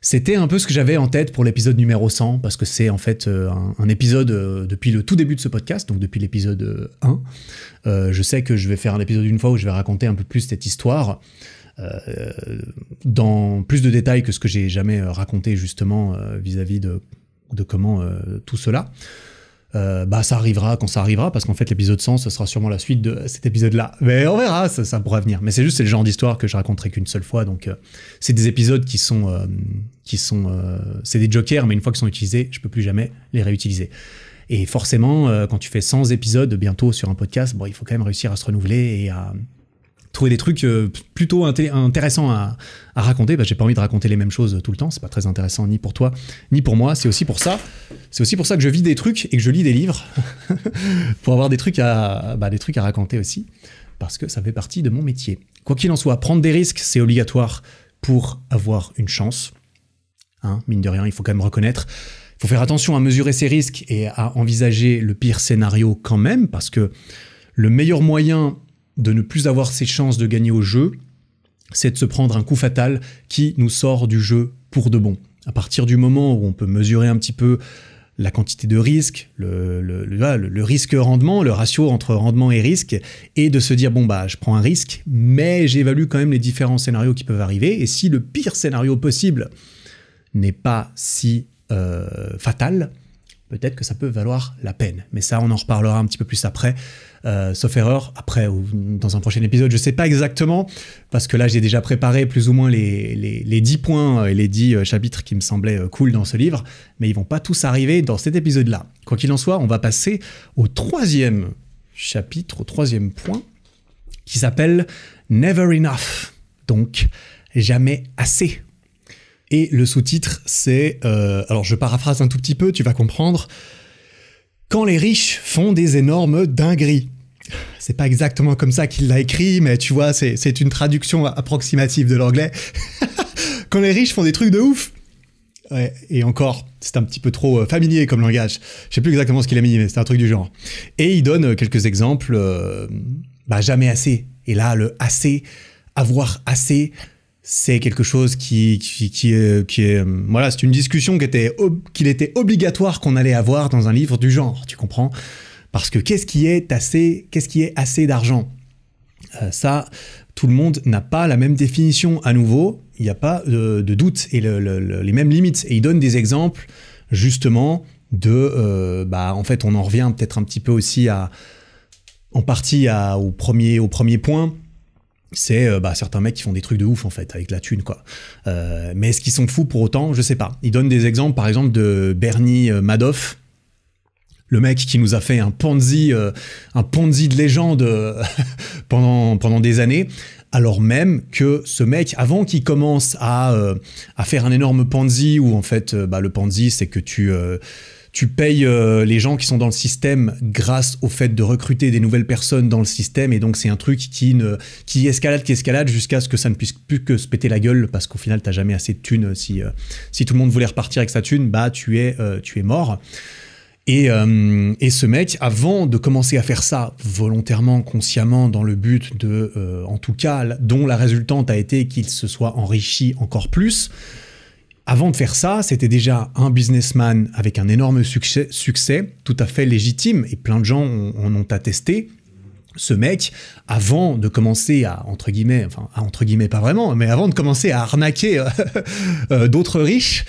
c'était un peu ce que j'avais en tête pour l'épisode numéro 100, parce que c'est en fait un épisode depuis le tout début de ce podcast, donc depuis l'épisode 1. Je sais que je vais faire un épisode une fois où je vais raconter un peu plus cette histoire, dans plus de détails que ce que j'ai jamais raconté justement vis-à-vis de comment tout cela. Ça arrivera quand ça arrivera, parce qu'en fait l'épisode 100 ce sera sûrement la suite de cet épisode-là. Mais on verra, ça pourra venir. Mais c'est le genre d'histoire que je raconterai qu'une seule fois, donc c'est des épisodes qui sont c'est des jokers, mais une fois qu'ils sont utilisés, je peux plus jamais les réutiliser. Et forcément, quand tu fais 100 épisodes bientôt sur un podcast, il faut quand même réussir à se renouveler et à trouver des trucs plutôt intéressants à raconter. J'ai pas envie de raconter les mêmes choses tout le temps, c'est pas très intéressant ni pour toi ni pour moi. C'est aussi pour ça que je vis des trucs et que je lis des livres pour avoir des trucs à raconter aussi, parce que ça fait partie de mon métier. Quoi qu'il en soit, prendre des risques, c'est obligatoire pour avoir une chance. Mine de rien, il faut quand même reconnaître. Il faut faire attention à mesurer ses risques et à envisager le pire scénario quand même, parce que le meilleur moyen de ne plus avoir ses chances de gagner au jeu, c'est de se prendre un coup fatal qui nous sort du jeu pour de bon. À partir du moment où on peut mesurer un petit peu la quantité de risque, le risque-rendement, le ratio entre rendement et risque, et de se dire, je prends un risque, mais j'évalue quand même les différents scénarios qui peuvent arriver, et si le pire scénario possible n'est pas si fatal, peut-être que ça peut valoir la peine. Mais ça, on en reparlera un petit peu plus après, sauf erreur, après ou dans un prochain épisode, je sais pas exactement, parce que là j'ai déjà préparé plus ou moins les 10 points et les 10 chapitres qui me semblaient cool dans ce livre, mais ils vont pas tous arriver dans cet épisode-là. Quoi qu'il en soit, on va passer au 3e chapitre, au 3e point, qui s'appelle « Never enough », donc « jamais assez ». Et le sous-titre, c'est... alors je paraphrase un tout petit peu, tu vas comprendre. « Quand les riches font des énormes dingueries ». C'est pas exactement comme ça qu'il l'a écrit, mais tu vois, c'est une traduction approximative de l'anglais. Quand les riches font des trucs de ouf. Ouais, et encore, c'est un petit peu trop familier comme langage. Je sais plus exactement ce qu'il a mis, mais c'est un truc du genre. Et il donne quelques exemples. Jamais assez. Et là, le assez, avoir assez... c'est quelque chose qui est voilà, c'est une discussion qu'il était obligatoire qu'on allait avoir dans un livre du genre, tu comprends? Parce que qu'est-ce qui est assez d'argent? Ça, tout le monde n'a pas la même définition. À nouveau, il n'y a pas de doute et les mêmes limites. Et il donne des exemples, justement, en fait, on en revient peut-être un petit peu aussi au premier point. C'est certains mecs qui font des trucs de ouf en fait avec la thune quoi. Mais est-ce qu'ils sont fous pour autant? Je sais pas. Il donne des exemples par exemple de Bernie Madoff, Le mec qui nous a fait un Ponzi de légende pendant des années, alors même que ce mec, avant qu'il commence à faire un énorme Ponzi, où en fait, le Ponzi, c'est que tu payes les gens qui sont dans le système grâce au fait de recruter des nouvelles personnes dans le système, et donc c'est un truc qui escalade jusqu'à ce que ça ne puisse plus que se péter la gueule, parce qu'au final t'as jamais assez de thunes. Si tout le monde voulait repartir avec sa thune, tu es mort. Et ce mec, avant de commencer à faire ça volontairement, consciemment, dans le but de, en tout cas, dont la résultante a été qu'il se soit enrichi encore plus, avant de faire ça, c'était déjà un businessman avec un énorme succès, tout à fait légitime, et plein de gens en ont attesté. Ce mec, avant de commencer à, entre guillemets pas vraiment, mais avant de commencer à arnaquer d'autres riches,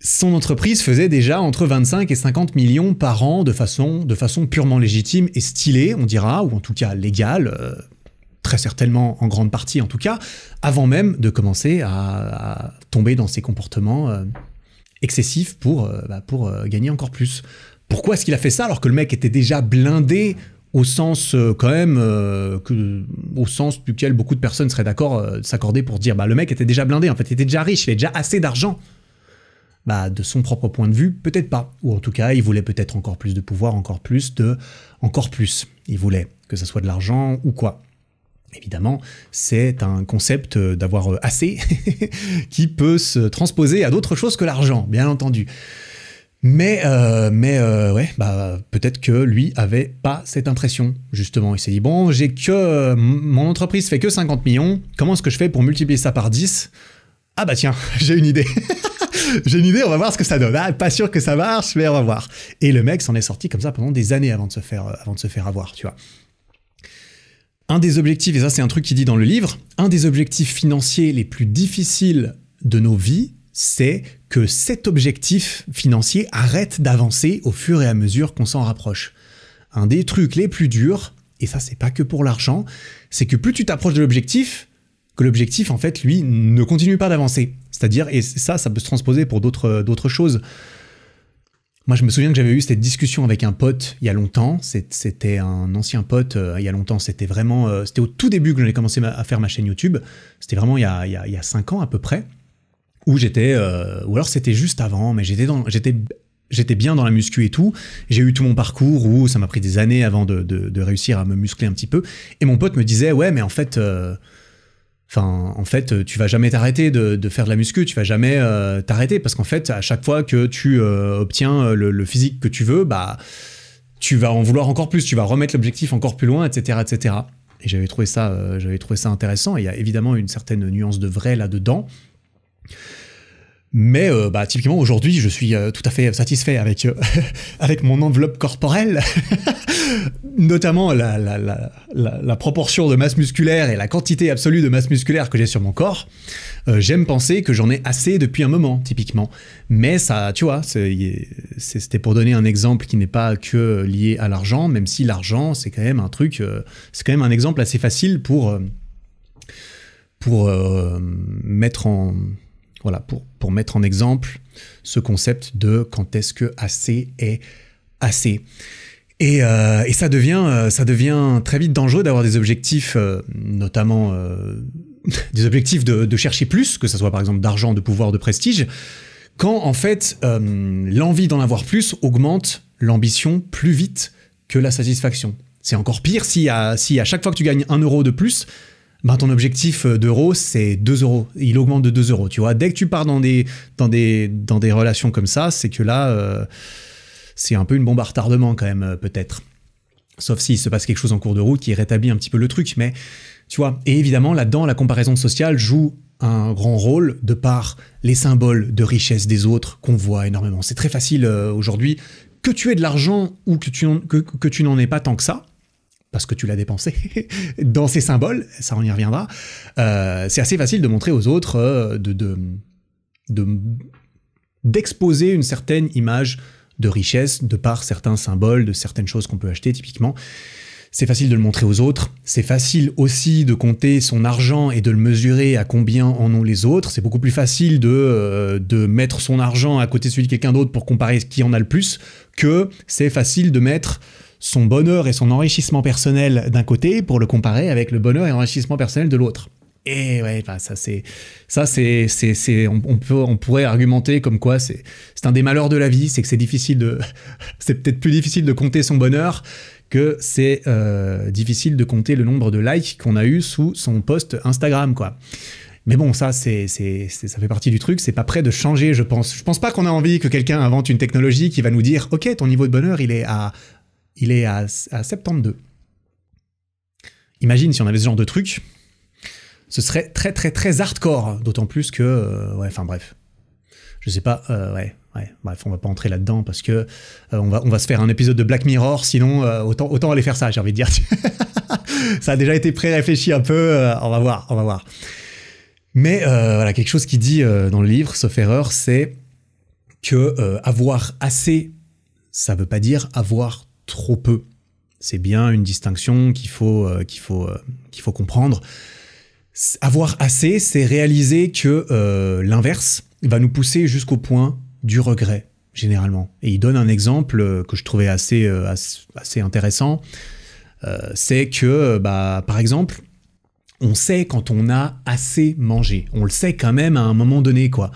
son entreprise faisait déjà entre 25 et 50 millions par an de façon purement légitime et stylée, on dira, ou en tout cas légale, très certainement en grande partie en tout cas, avant même de commencer à tomber dans ces comportements excessifs pour gagner encore plus. Pourquoi est-ce qu'il a fait ça alors que le mec était déjà blindé au sens au sens duquel beaucoup de personnes seraient d'accord s'accorder pour dire le mec était déjà blindé, en fait il était déjà riche, il avait déjà assez d'argent. De son propre point de vue, peut-être pas. Ou en tout cas, il voulait peut-être encore plus de pouvoir, encore plus. Il voulait que ça soit de l'argent ou quoi. Évidemment, c'est un concept d'avoir assez qui peut se transposer à d'autres choses que l'argent, bien entendu. Mais peut-être que lui avait pas cette impression, justement. Il s'est dit, bon, mon entreprise fait que 50 millions, comment est-ce que je fais pour multiplier ça par 10 ? Ah tiens, j'ai une idée. J'ai une idée, on va voir ce que ça donne. Pas sûr que ça marche, mais on va voir. Et le mec s'en est sorti comme ça pendant des années avant de se faire avoir, tu vois. Un des objectifs, et ça c'est un truc qu'il dit dans le livre, un des objectifs financiers les plus difficiles de nos vies, c'est que cet objectif financier arrête d'avancer au fur et à mesure qu'on s'en rapproche. Un des trucs les plus durs, et ça c'est pas que pour l'argent, c'est que plus tu t'approches de l'objectif, que l'objectif, en fait, lui, ne continue pas d'avancer. C'est-à-dire, et ça peut se transposer pour d'autres choses. Moi, je me souviens que j'avais eu cette discussion avec un pote il y a longtemps. C'était un ancien pote il y a longtemps. C'était vraiment... c'était au tout début que j'ai commencé à faire ma chaîne YouTube. C'était vraiment il y a 5 ans à peu près. Où j'étais... ou alors c'était juste avant, mais j'étais bien dans la muscu et tout. J'ai eu tout mon parcours où ça m'a pris des années avant de réussir à me muscler un petit peu. Et mon pote me disait, ouais, mais en fait... tu vas jamais t'arrêter de faire de la muscu, tu vas jamais t'arrêter, parce qu'en fait, à chaque fois que tu obtiens le physique que tu veux, tu vas en vouloir encore plus, tu vas remettre l'objectif encore plus loin, etc., etc. Et j'avais trouvé ça intéressant, et il y a évidemment une certaine nuance de vrai là-dedans. Mais typiquement aujourd'hui, je suis tout à fait satisfait avec mon enveloppe corporelle, notamment la proportion de masse musculaire et la quantité absolue de masse musculaire que j'ai sur mon corps. J'aime penser que j'en ai assez depuis un moment, typiquement. Mais ça, tu vois, c'était pour donner un exemple qui n'est pas que lié à l'argent, même si l'argent, c'est quand même un truc, c'est quand même un exemple assez facile pour mettre en exemple ce concept de quand est-ce que assez est assez. Et ça devient très vite dangereux d'avoir des objectifs, notamment des objectifs de chercher plus, que ce soit par exemple d'argent, de pouvoir, de prestige, quand en fait l'envie d'en avoir plus augmente l'ambition plus vite que la satisfaction. C'est encore pire si à chaque fois que tu gagnes 1 euro de plus, ton objectif d'euros, c'est 2 euros. Il augmente de 2 euros, tu vois. Dès que tu pars dans des relations comme ça, c'est que là, c'est un peu une bombe à retardement quand même, peut-être. Sauf s'il se passe quelque chose en cours de route qui rétablit un petit peu le truc. Mais, tu vois, et évidemment, là-dedans, la comparaison sociale joue un grand rôle de par les symboles de richesse des autres qu'on voit énormément. C'est très facile aujourd'hui, que tu aies de l'argent ou que tu n'en aies pas tant que ça, parce que tu l'as dépensé dans ces symboles, ça on y reviendra, c'est assez facile de montrer aux autres, d'exposer une certaine image de richesse de par certains symboles, de certaines choses qu'on peut acheter typiquement. C'est facile de le montrer aux autres, c'est facile aussi de compter son argent et de le mesurer à combien en ont les autres. C'est beaucoup plus facile de mettre son argent à côté de celui de quelqu'un d'autre pour comparer qui en a le plus, que c'est facile de mettre son bonheur et son enrichissement personnel d'un côté pour le comparer avec le bonheur et l'enrichissement personnel de l'autre. Et ouais, bah on pourrait argumenter comme quoi c'est un des malheurs de la vie, c'est que c'est peut-être plus difficile de compter son bonheur que c'est difficile de compter le nombre de likes qu'on a eu sous son post Instagram, quoi. Mais bon, ça fait partie du truc, c'est pas prêt de changer, je pense. Je pense pas qu'on a envie que quelqu'un invente une technologie qui va nous dire « Ok, ton niveau de bonheur, il est à 72. » Imagine si on avait ce genre de truc, ce serait très très très hardcore, d'autant plus que... bref. Je sais pas, bref, on va pas entrer là-dedans parce que on va se faire un épisode de Black Mirror, sinon autant aller faire ça, j'ai envie de dire. Ça a déjà été pré-réfléchi un peu, on va voir. Mais voilà, quelque chose qui dit dans le livre, sauf erreur, c'est que avoir assez, ça veut pas dire avoir trop peu. C'est bien une distinction qu'il faut comprendre. Avoir assez, c'est réaliser que l'inverse va nous pousser jusqu'au point du regret, généralement. Et il donne un exemple que je trouvais assez intéressant. C'est que, par exemple, on sait quand on a assez mangé. On le sait quand même à un moment donné, quoi.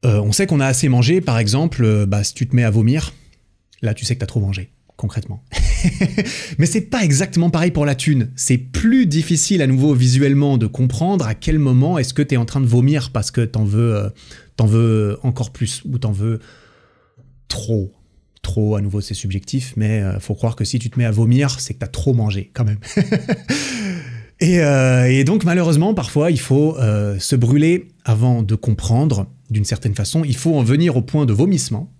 On sait qu'on a assez mangé, par exemple, si tu te mets à vomir, là, tu sais que t'as trop mangé, concrètement. Mais c'est pas exactement pareil pour la thune. C'est plus difficile à nouveau visuellement de comprendre à quel moment est-ce que t'es en train de vomir parce que t'en veux encore plus ou t'en veux trop. Trop, à nouveau, c'est subjectif, mais faut croire que si tu te mets à vomir, c'est que t'as trop mangé, quand même. Et donc, malheureusement, parfois, il faut se brûler avant de comprendre, d'une certaine façon. Il faut en venir au point de vomissement.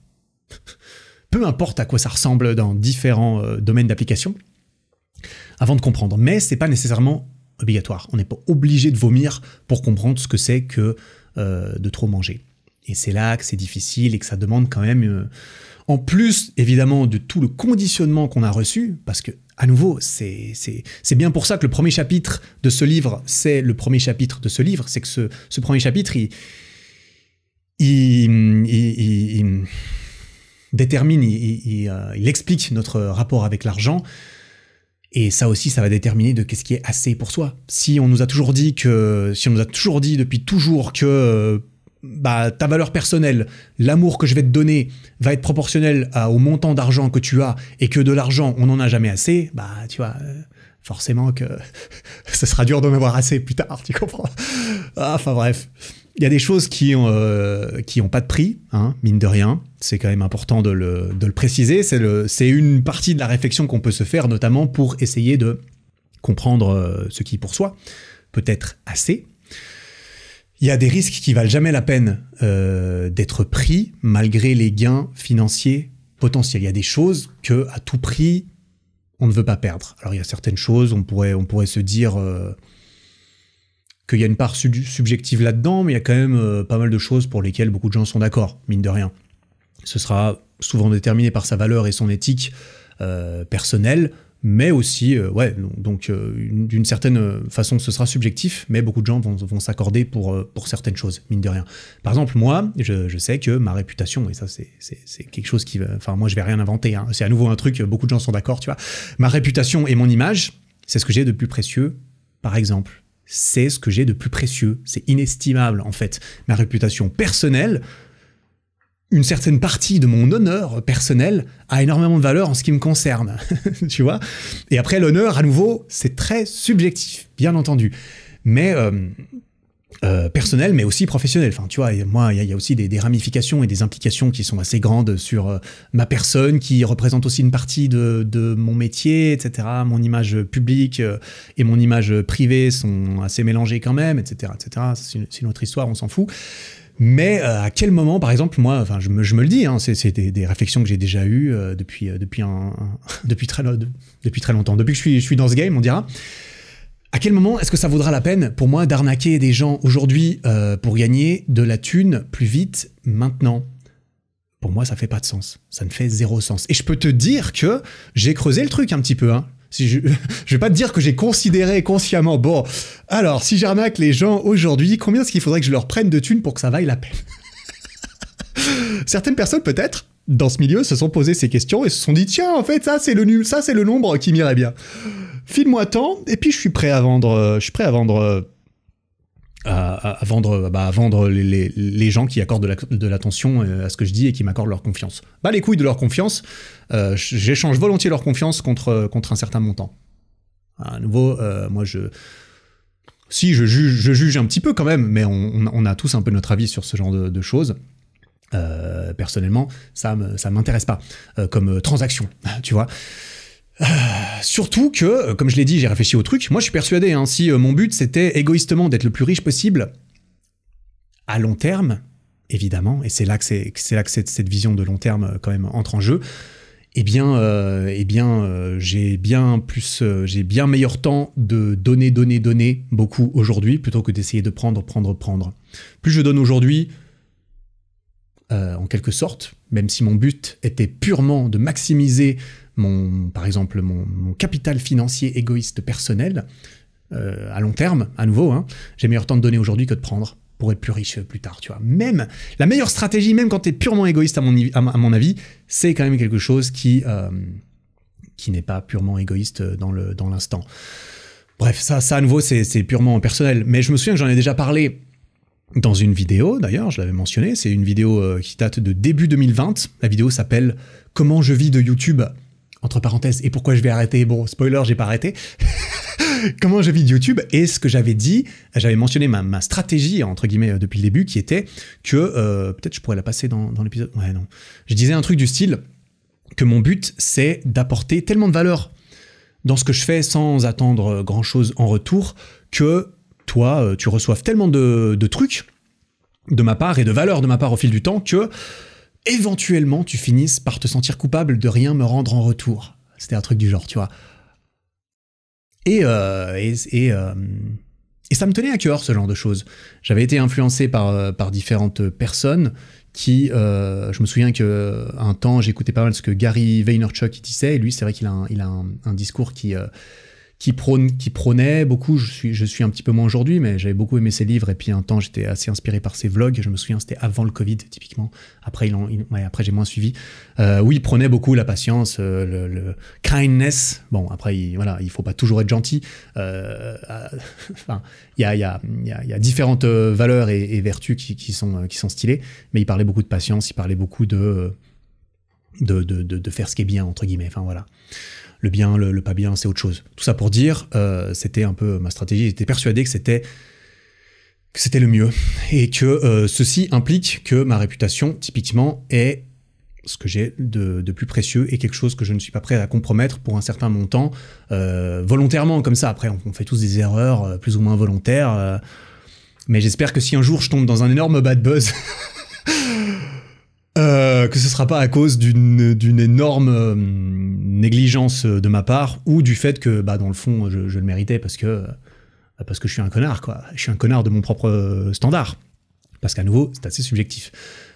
Peu importe à quoi ça ressemble dans différents domaines d'application, avant de comprendre. Mais c'est pas nécessairement obligatoire. On n'est pas obligé de vomir pour comprendre ce que c'est que de trop manger. Et c'est là que c'est difficile et que ça demande quand même, en plus évidemment de tout le conditionnement qu'on a reçu, parce que à nouveau, c'est bien pour ça que le premier chapitre de ce livre, c'est le premier chapitre de ce livre, c'est que ce premier chapitre, il détermine, il explique notre rapport avec l'argent, et ça aussi, ça va déterminer de qu'est-ce qui est assez pour soi. Si on nous a toujours dit depuis toujours que ta valeur personnelle, l'amour que je vais te donner va être proportionnel au montant d'argent que tu as, et que de l'argent, on n'en a jamais assez, tu vois, forcément que ça sera dur d'en avoir assez plus tard, tu comprends ? Enfin bref. Il y a des choses qui ont pas de prix, hein, mine de rien. C'est quand même important de le préciser. C'est une partie de la réflexion qu'on peut se faire, notamment pour essayer de comprendre ce qui, pour soi, peut être assez. Il y a des risques qui valent jamais la peine d'être pris, malgré les gains financiers potentiels. Il y a des choses que, à tout prix, on ne veut pas perdre. Alors, il y a certaines choses, on pourrait se dire... qu'il y a une part subjective là-dedans, mais il y a quand même pas mal de choses pour lesquelles beaucoup de gens sont d'accord, mine de rien. Ce sera souvent déterminé par sa valeur et son éthique personnelle, mais aussi, d'une certaine façon, ce sera subjectif, mais beaucoup de gens vont s'accorder pour certaines choses, mine de rien. Par exemple, moi, je sais que ma réputation, et ça c'est quelque chose qui... Enfin, moi je vais rien inventer, hein, c'est à nouveau un truc, beaucoup de gens sont d'accord, tu vois. Ma réputation et mon image, c'est ce que j'ai de plus précieux, par exemple. C'est ce que j'ai de plus précieux, c'est inestimable en fait. Ma réputation personnelle, une certaine partie de mon honneur personnel a énormément de valeur en ce qui me concerne, tu vois. Et après l'honneur, à nouveau, c'est très subjectif, bien entendu, mais personnel, mais aussi professionnel. Enfin, tu vois, moi, il y a aussi des ramifications et des implications qui sont assez grandes sur ma personne, qui représente aussi une partie de mon métier, etc. Mon image publique et mon image privée sont assez mélangées quand même, etc., etc. C'est une autre histoire, on s'en fout. Mais à quel moment, par exemple, moi, enfin, je me le dis, hein, c'est des réflexions que j'ai déjà eues depuis très longtemps, depuis que je suis dans ce game, on dira. À quel moment est-ce que ça vaudra la peine pour moi d'arnaquer des gens aujourd'hui pour gagner de la thune plus vite maintenant ? Pour moi, ça fait pas de sens. Ça ne fait zéro sens. Et je peux te dire que j'ai creusé le truc un petit peu. Hein. Si je vais pas te dire que j'ai considéré consciemment, bon, alors, si j'arnaque les gens aujourd'hui, combien est-ce qu'il faudrait que je leur prenne de thunes pour que ça vaille la peine? Certaines personnes, peut-être, dans ce milieu, se sont posées ces questions et se sont dit, tiens, en fait, ça, c'est le nombre qui m'irait bien. File-moi tant, et puis je suis prêt à vendre, à vendre les gens qui accordent de l'attention à ce que je dis et qui m'accordent leur confiance. Bah les couilles de leur confiance, j'échange volontiers leur confiance contre un certain montant. À nouveau, moi je juge un petit peu quand même, mais on a tous un peu notre avis sur ce genre de choses. Personnellement, ça m'intéresse pas comme transaction, tu vois. Surtout que, comme je l'ai dit, j'ai réfléchi au truc. Moi, je suis persuadé, hein, si mon but c'était égoïstement d'être le plus riche possible, à long terme, évidemment, et c'est là que cette vision de long terme quand même entre en jeu. J'ai bien meilleur temps de donner beaucoup aujourd'hui plutôt que d'essayer de prendre. Plus je donne aujourd'hui, en quelque sorte, même si mon but était purement de maximiser par exemple mon capital financier égoïste personnel, à long terme, à nouveau, hein, j'ai meilleur temps de donner aujourd'hui que de prendre pour être plus riche plus tard, tu vois. Même la meilleure stratégie, même quand t'es purement égoïste à mon avis, c'est quand même quelque chose qui n'est pas purement égoïste dans l'instant. Bref, ça à nouveau, c'est purement personnel. Mais je me souviens que j'en ai déjà parlé dans une vidéo, d'ailleurs, je l'avais mentionné, c'est une vidéo qui date de début 2020. La vidéo s'appelle « Comment je vis de YouTube ?» entre parenthèses, et pourquoi je vais arrêter? Bon, spoiler, j'ai pas arrêté. Comment je vis de YouTube? Et ce que j'avais dit, j'avais mentionné ma stratégie, entre guillemets, depuis le début, qui était que, peut-être je pourrais la passer dans l'épisode, ouais, non. Je disais un truc du style que mon but, c'est d'apporter tellement de valeur dans ce que je fais sans attendre grand-chose en retour, que toi, tu reçoives tellement de trucs de ma part et de valeur de ma part au fil du temps que éventuellement tu finisses par te sentir coupable de rien me rendre en retour. C'était un truc du genre, tu vois. Et ça me tenait à cœur, ce genre de choses. J'avais été influencé par différentes personnes qui, je me souviens qu'à un temps, j'écoutais pas mal ce que Gary Vaynerchuk disait, et lui, c'est vrai qu'il a un discours qui prônait beaucoup. Je suis un petit peu moins aujourd'hui, mais j'avais beaucoup aimé ses livres, et puis un temps j'étais assez inspiré par ses vlogs. Je me souviens, c'était avant le Covid typiquement. Après après j'ai moins suivi. Où il prônait beaucoup la patience, le kindness. Bon, après il faut pas toujours être gentil. Enfin, il y a différentes valeurs et vertus qui sont stylées, mais il parlait beaucoup de patience. Il parlait beaucoup de faire ce qui est bien, entre guillemets. Enfin voilà. Le bien, le pas bien, c'est autre chose. Tout ça pour dire, c'était un peu ma stratégie. J'étais persuadé que c'était le mieux. Et que ceci implique que ma réputation, typiquement, est ce que j'ai de plus précieux et quelque chose que je ne suis pas prêt à compromettre pour un certain montant, volontairement, comme ça. Après, on fait tous des erreurs plus ou moins volontaires. Mais j'espère que si un jour je tombe dans un énorme bad buzz... que ce sera pas à cause d'une énorme négligence de ma part, ou du fait que, dans le fond, je le méritais parce que je suis un connard, quoi. Je suis un connard de mon propre standard. Parce qu'à nouveau, c'est assez subjectif.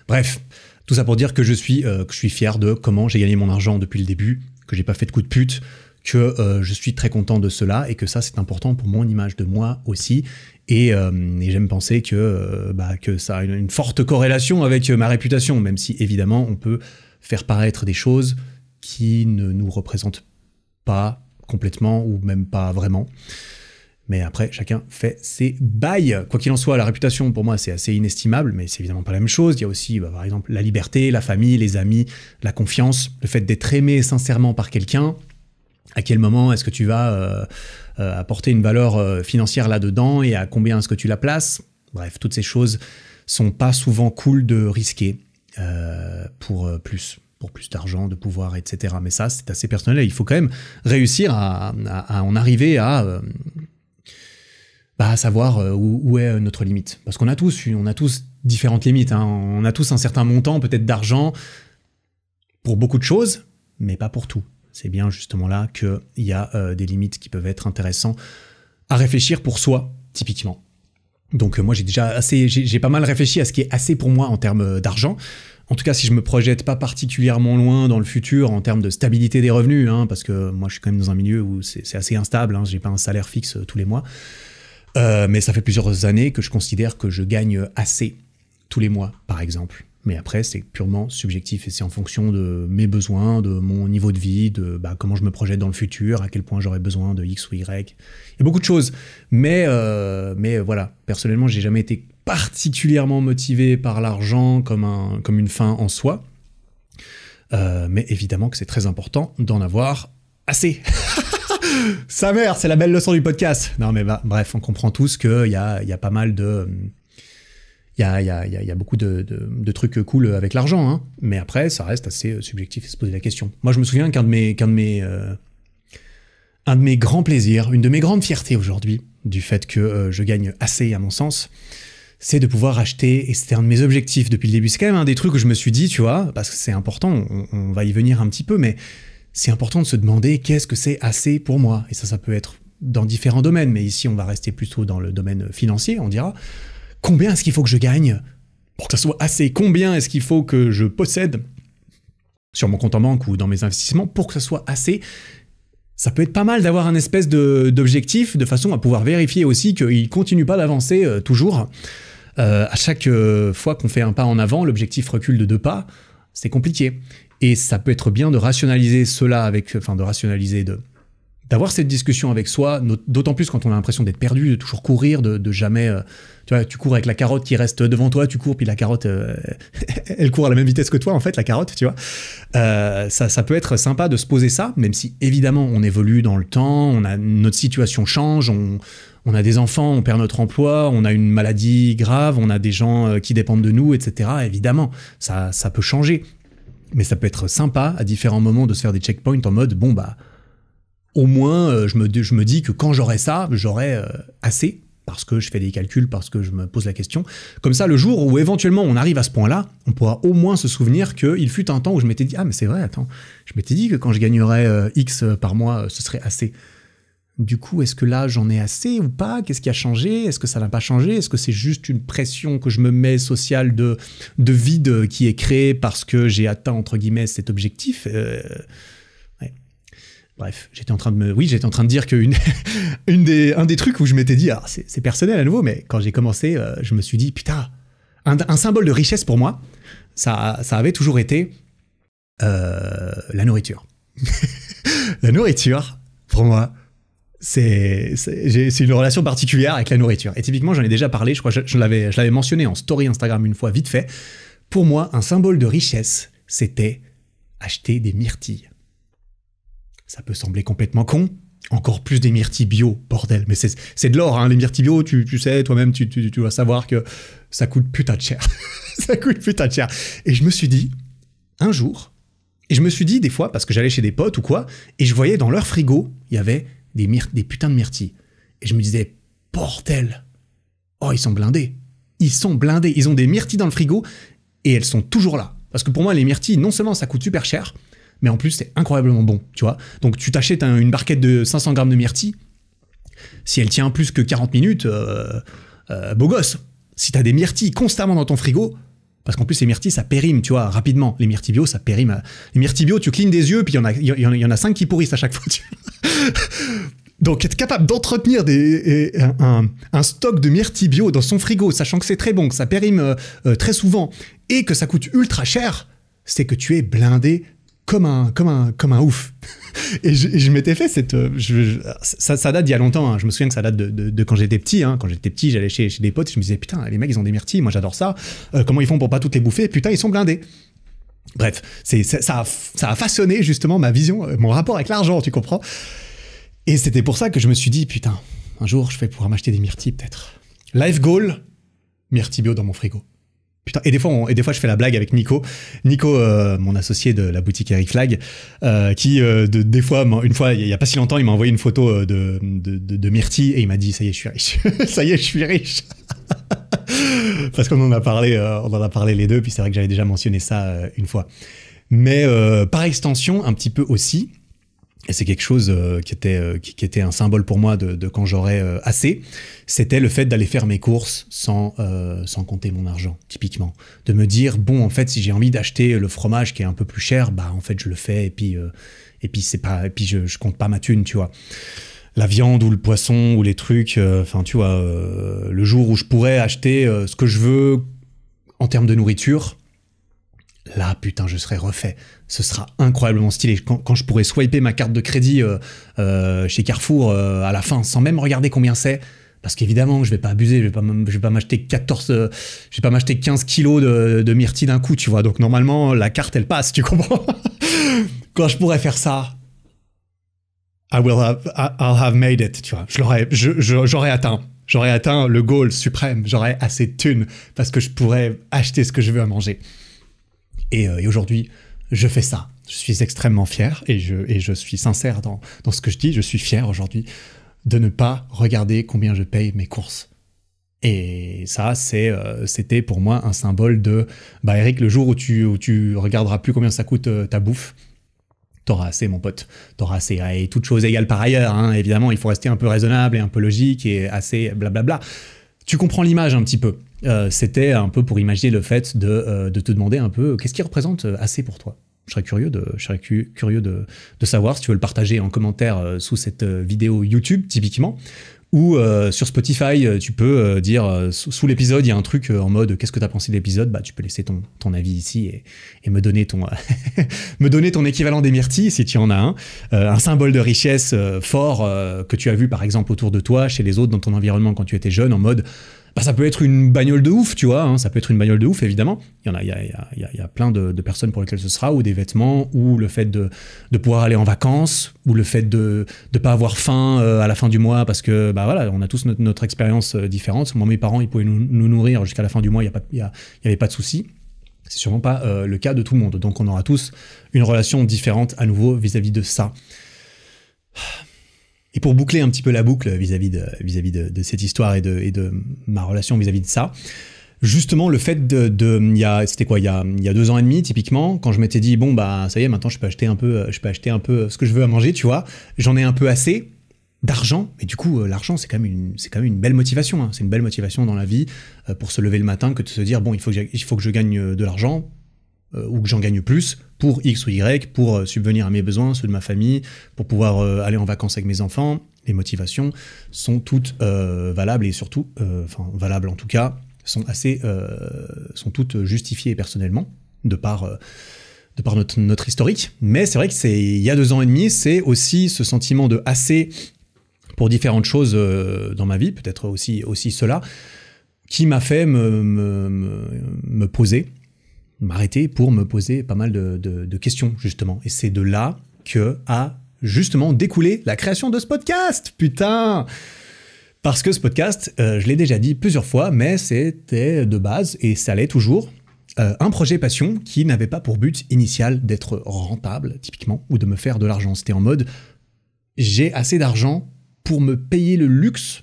Bref, tout ça pour dire que je suis fier de comment j'ai gagné mon argent depuis le début, que j'ai pas fait de coup de pute, que je suis très content de cela, et que ça, c'est important pour mon image de moi aussi. Et j'aime penser que ça a une forte corrélation avec ma réputation, même si évidemment on peut faire paraître des choses qui ne nous représentent pas complètement ou même pas vraiment. Mais après, chacun fait ses bails. Quoi qu'il en soit, la réputation pour moi c'est assez inestimable, mais c'est évidemment pas la même chose. Il y a aussi par exemple la liberté, la famille, les amis, la confiance, le fait d'être aimé sincèrement par quelqu'un. À quel moment est-ce que tu vas apporter une valeur financière là-dedans et à combien est-ce que tu la places? Bref, toutes ces choses sont pas souvent cool de risquer pour plus d'argent, de pouvoir, etc. Mais ça, c'est assez personnel et il faut quand même réussir à en arriver à savoir où est notre limite. Parce qu'on a tous différentes limites. Hein. On a tous un certain montant peut-être d'argent pour beaucoup de choses, mais pas pour tout. C'est bien justement là qu'il y a des limites qui peuvent être intéressantes à réfléchir pour soi, typiquement. Donc moi j'ai pas mal réfléchi à ce qui est assez pour moi en termes d'argent. En tout cas, si je me projette pas particulièrement loin dans le futur en termes de stabilité des revenus, hein, parce que moi je suis quand même dans un milieu où c'est assez instable, hein, j'ai pas un salaire fixe tous les mois, mais ça fait plusieurs années que je considère que je gagne assez tous les mois, par exemple. Mais après, c'est purement subjectif et c'est en fonction de mes besoins, de mon niveau de vie, de comment je me projette dans le futur, à quel point j'aurai besoin de X ou Y. Il y a beaucoup de choses. Mais voilà, personnellement, j'ai jamais été particulièrement motivé par l'argent comme une fin en soi. Mais évidemment que c'est très important d'en avoir assez. Sa mère, c'est la belle leçon du podcast. Non mais bref, on comprend tous qu'il y a pas mal de... Il y a beaucoup de trucs cool avec l'argent, hein. Mais après, ça reste assez subjectif de se poser la question. Moi, je me souviens un de mes grands plaisirs, une de mes grandes fiertés aujourd'hui, du fait que je gagne assez, à mon sens, c'est de pouvoir acheter, et c'était un de mes objectifs depuis le début. C'est quand même un des trucs que je me suis dit, tu vois, parce que c'est important, on va y venir un petit peu, mais c'est important de se demander qu'est-ce que c'est assez pour moi. Et ça peut être dans différents domaines, mais ici, on va rester plutôt dans le domaine financier, on dira. Combien est-ce qu'il faut que je gagne pour que ça soit assez? Combien est-ce qu'il faut que je possède sur mon compte en banque ou dans mes investissements pour que ça soit assez? Ça peut être pas mal d'avoir un espèce d'objectif de façon à pouvoir vérifier aussi qu'il ne continue pas d'avancer toujours. À chaque fois qu'on fait un pas en avant, l'objectif recule de 2 pas. C'est compliqué. Et ça peut être bien de rationaliser cela d'avoir cette discussion avec soi, d'autant plus quand on a l'impression d'être perdu, de toujours courir, de jamais... tu vois, tu cours avec la carotte qui reste devant toi, tu cours, puis la carotte, elle court à la même vitesse que toi, en fait, la carotte, tu vois. Ça peut être sympa de se poser ça, même si, évidemment, on évolue dans le temps, notre situation change, on a des enfants, on perd notre emploi, on a une maladie grave, on a des gens qui dépendent de nous, etc. Évidemment, ça peut changer. Mais ça peut être sympa, à différents moments, de se faire des checkpoints en mode, au moins, je me dis que quand j'aurai ça, j'aurai assez, parce que je fais des calculs, parce que je me pose la question. Comme ça, le jour où éventuellement on arrive à ce point-là, on pourra au moins se souvenir qu'il fut un temps où je m'étais dit « Ah, mais c'est vrai, attends, je m'étais dit que quand je gagnerais X par mois, ce serait assez. » Du coup, est-ce que là, j'en ai assez ou pas? Qu'est-ce qui a changé? Est-ce que ça n'a pas changé? Est-ce que c'est juste une pression que je me mets sociale de vide qui est créée parce que j'ai atteint, entre guillemets, cet objectif Bref, j'étais en train de dire que un des trucs où je m'étais dit, alors c'est personnel à nouveau, mais quand j'ai commencé, je me suis dit, putain, un symbole de richesse pour moi, ça avait toujours été la nourriture. La nourriture, pour moi, c'est une relation particulière avec la nourriture. Et typiquement, j'en ai déjà parlé, je crois que je l'avais mentionné en story Instagram une fois, vite fait. Pour moi, un symbole de richesse, c'était acheter des myrtilles. Ça peut sembler complètement con, encore plus des myrtilles bio, bordel. Mais c'est de l'or, hein, les myrtilles bio, tu sais, toi-même, tu dois savoir que ça coûte putain de cher. Ça coûte putain de cher. Et je me suis dit, un jour, des fois, parce que j'allais chez des potes ou quoi, et je voyais dans leur frigo, il y avait des putains de myrtilles. Et je me disais, bordel, oh, ils sont blindés. Ils ont des myrtilles dans le frigo, et elles sont toujours là. Parce que pour moi, les myrtilles, non seulement ça coûte super cher, mais en plus, c'est incroyablement bon, tu vois. Donc, tu t'achètes une barquette de 500 grammes de myrtilles. Si elle tient plus que 40 minutes, beau gosse. Si t'as des myrtilles constamment dans ton frigo, parce qu'en plus, les myrtilles, ça périme, tu vois, rapidement. Les myrtilles bio, ça périme. Les myrtilles bio, tu clignes des yeux, puis il y en a 5 qui pourrissent à chaque fois. Donc, être capable d'entretenir un stock de myrtilles bio dans son frigo, sachant que c'est très bon, que ça périme très souvent, et que ça coûte ultra cher, c'est que tu es blindé comme un ouf. Et je m'étais fait ça date d'il y a longtemps, hein. Je me souviens que ça date de quand j'étais petit, hein. Quand j'étais petit, j'allais chez des potes, je me disais, putain, les mecs, ils ont des myrtilles, moi j'adore ça. Comment ils font pour pas toutes les bouffer? Putain, ils sont blindés. Bref, ça a façonné justement ma vision, mon rapport avec l'argent, tu comprends? Et c'était pour ça que je me suis dit, putain, un jour, je vais pouvoir m'acheter des myrtilles, peut-être. Life goal, myrtilles bio dans mon frigo. Putain, et des fois, je fais la blague avec Nico, mon associé de la boutique Eric Flag, qui, des fois, une fois, il y a pas si longtemps, il m'a envoyé une photo de myrtilles et il m'a dit, ça y est, je suis riche. Ça y est, je suis riche. Parce qu'on en a parlé les deux, puis c'est vrai que j'avais déjà mentionné ça une fois. Mais par extension, un petit peu aussi, et c'est quelque chose qui était un symbole pour moi de quand j'aurais assez, c'était le fait d'aller faire mes courses sans compter mon argent, typiquement. De me dire, bon, en fait, si j'ai envie d'acheter le fromage qui est un peu plus cher, bah en fait, je le fais, et puis je compte pas ma thune, tu vois. La viande ou le poisson ou les trucs, enfin, tu vois, le jour où je pourrais acheter ce que je veux en termes de nourriture, là, putain, je serai refait. Ce sera incroyablement stylé. Quand je pourrai swiper ma carte de crédit chez Carrefour à la fin, sans même regarder combien c'est, parce qu'évidemment, je vais pas abuser, je vais pas m'acheter 15 kilos de myrtilles d'un coup, tu vois. Donc normalement, la carte, elle passe, tu comprends? Quand je pourrai faire ça, I'll have made it, tu vois. J'aurais atteint le goal suprême. J'aurais assez de thunes parce que je pourrais acheter ce que je veux à manger. Et aujourd'hui, je fais ça. Je suis extrêmement fier et je suis sincère dans ce que je dis. Je suis fier aujourd'hui de ne pas regarder combien je paye mes courses. Et ça, c'était pour moi un symbole de bah Eric, le jour où tu regarderas plus combien ça coûte ta bouffe, t'auras assez, mon pote. T'auras assez. Et toute chose égale par ailleurs, hein. Évidemment, il faut rester un peu raisonnable et un peu logique et assez blablabla. Tu comprends l'image un petit peu. C'était un peu pour imaginer le fait de te demander un peu qu'est-ce qui représente assez pour toi. Je serais curieux de savoir si tu veux le partager en commentaire sous cette vidéo YouTube, typiquement. Ou sur Spotify, tu peux dire, sous l'épisode, il y a un truc en mode « Qu'est-ce que tu as pensé de l'épisode ?» Bah, tu peux laisser ton avis ici et me donner me donner ton équivalent des myrtilles, si tu en as un symbole de richesse fort que tu as vu, par exemple, autour de toi, chez les autres, dans ton environnement quand tu étais jeune, en mode bah, ça peut être une bagnole de ouf, tu vois, hein, ça peut être une bagnole de ouf, évidemment. Il y a plein de personnes pour lesquelles ce sera, ou des vêtements, ou le fait de pouvoir aller en vacances, ou le fait de pas avoir faim à la fin du mois, parce que, bah voilà, on a tous notre expérience différente. Moi, mes parents, ils pouvaient nous nourrir jusqu'à la fin du mois, il y avait pas de souci. C'est sûrement pas le cas de tout le monde. Donc, on aura tous une relation différente à nouveau vis-à-vis de ça. Et pour boucler un petit peu la boucle vis-à-vis de cette histoire et de ma relation vis-à-vis de ça, justement le fait c'était quoi, il y a 2 ans et demi typiquement, quand je m'étais dit bon bah ça y est, maintenant je peux acheter un peu ce que je veux à manger, tu vois, j'en ai un peu assez d'argent, et du coup l'argent c'est quand même une belle motivation, hein. C'est une belle motivation dans la vie pour se lever le matin que de se dire bon il faut que je gagne de l'argent. Ou que j'en gagne plus pour X ou Y, pour subvenir à mes besoins, ceux de ma famille, pour pouvoir aller en vacances avec mes enfants. Les motivations sont toutes valables et surtout, valables en tout cas, sont toutes justifiées personnellement de par notre historique. Mais c'est vrai que il y a 2 ans et demi, c'est aussi ce sentiment de assez pour différentes choses dans ma vie, peut-être aussi cela, qui m'a fait me poser, m'arrêter pour me poser pas mal de questions, justement. Et c'est de là que a justement découlé la création de ce podcast, putain! Parce que ce podcast, je l'ai déjà dit plusieurs fois, mais c'était de base, et ça l'est toujours, un projet passion qui n'avait pas pour but initial d'être rentable, typiquement, ou de me faire de l'argent. C'était en mode, j'ai assez d'argent pour me payer le luxe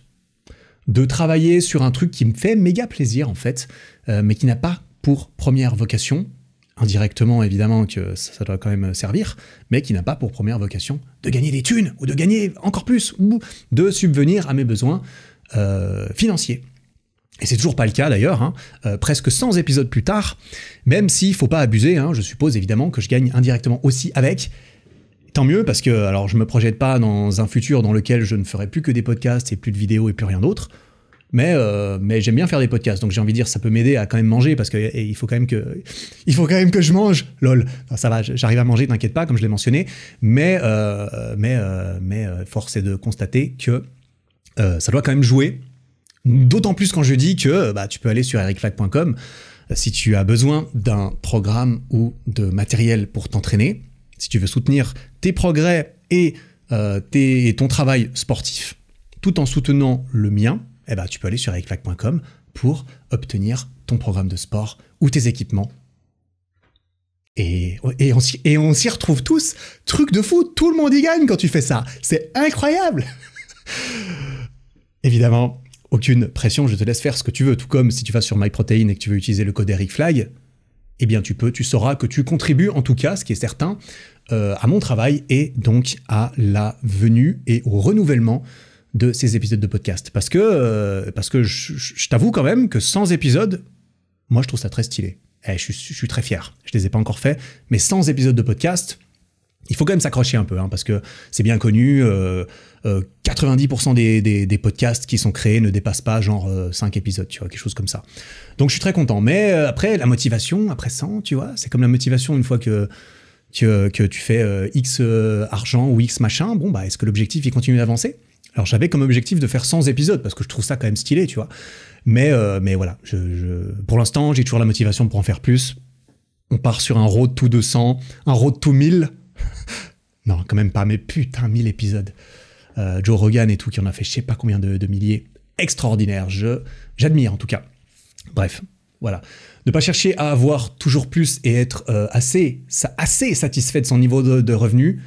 de travailler sur un truc qui me fait méga plaisir, en fait, mais qui n'a pas pour première vocation, indirectement évidemment que ça doit quand même servir, mais qui n'a pas pour première vocation de gagner des thunes, ou de gagner encore plus, ou de subvenir à mes besoins financiers. Et c'est toujours pas le cas d'ailleurs, hein, presque 100 épisodes plus tard, même s'il faut pas abuser, hein, je suppose évidemment que je gagne indirectement aussi avec. Tant mieux, parce que alors je me projette pas dans un futur dans lequel je ne ferai plus que des podcasts et plus de vidéos et plus rien d'autre. Mais j'aime bien faire des podcasts, donc j'ai envie de dire ça peut m'aider à quand même manger, parce que il faut quand même que je mange, lol. Enfin, ça va, j'arrive à manger, t'inquiète pas, comme je l'ai mentionné, mais force est de constater que ça doit quand même jouer, d'autant plus quand je dis que tu peux aller sur ericflag.com si tu as besoin d'un programme ou de matériel pour t'entraîner, si tu veux soutenir tes progrès et ton travail sportif, tout en soutenant le mien. Tu peux aller sur ericflag.com pour obtenir ton programme de sport ou tes équipements. Et on s'y retrouve tous. Truc de fou, tout le monde y gagne quand tu fais ça. C'est incroyable. Évidemment, aucune pression, je te laisse faire ce que tu veux. Tout comme si tu vas sur MyProtein et que tu veux utiliser le code EricFlag, eh bien tu sauras que tu contribues, en tout cas, ce qui est certain, à mon travail et donc à la venue et au renouvellement de ces épisodes de podcast. Parce que je t'avoue quand même que 100 épisodes, moi je trouve ça très stylé. Je suis très fier. Je les ai pas encore faits, mais 100 épisodes de podcast, il faut quand même s'accrocher un peu, hein, parce que c'est bien connu, 90% des podcasts qui sont créés ne dépassent pas genre 5 épisodes, tu vois, quelque chose comme ça. Donc je suis très content. Mais après, la motivation, après 100, tu vois, c'est comme la motivation une fois que tu fais X argent ou X machin, bon, bah, est-ce que l'objectif, il continue d'avancer ? Alors j'avais comme objectif de faire 100 épisodes, parce que je trouve ça quand même stylé, tu vois. Mais voilà, pour l'instant, j'ai toujours la motivation pour en faire plus. On part sur un road to 200, un road to 1000. Non, quand même pas, mais putain, 1000 épisodes. Joe Rogan et tout, qui en a fait je sais pas combien de milliers. Extraordinaire, j'admire en tout cas. Bref, voilà. Ne pas chercher à avoir toujours plus et être assez satisfait de son niveau de revenu,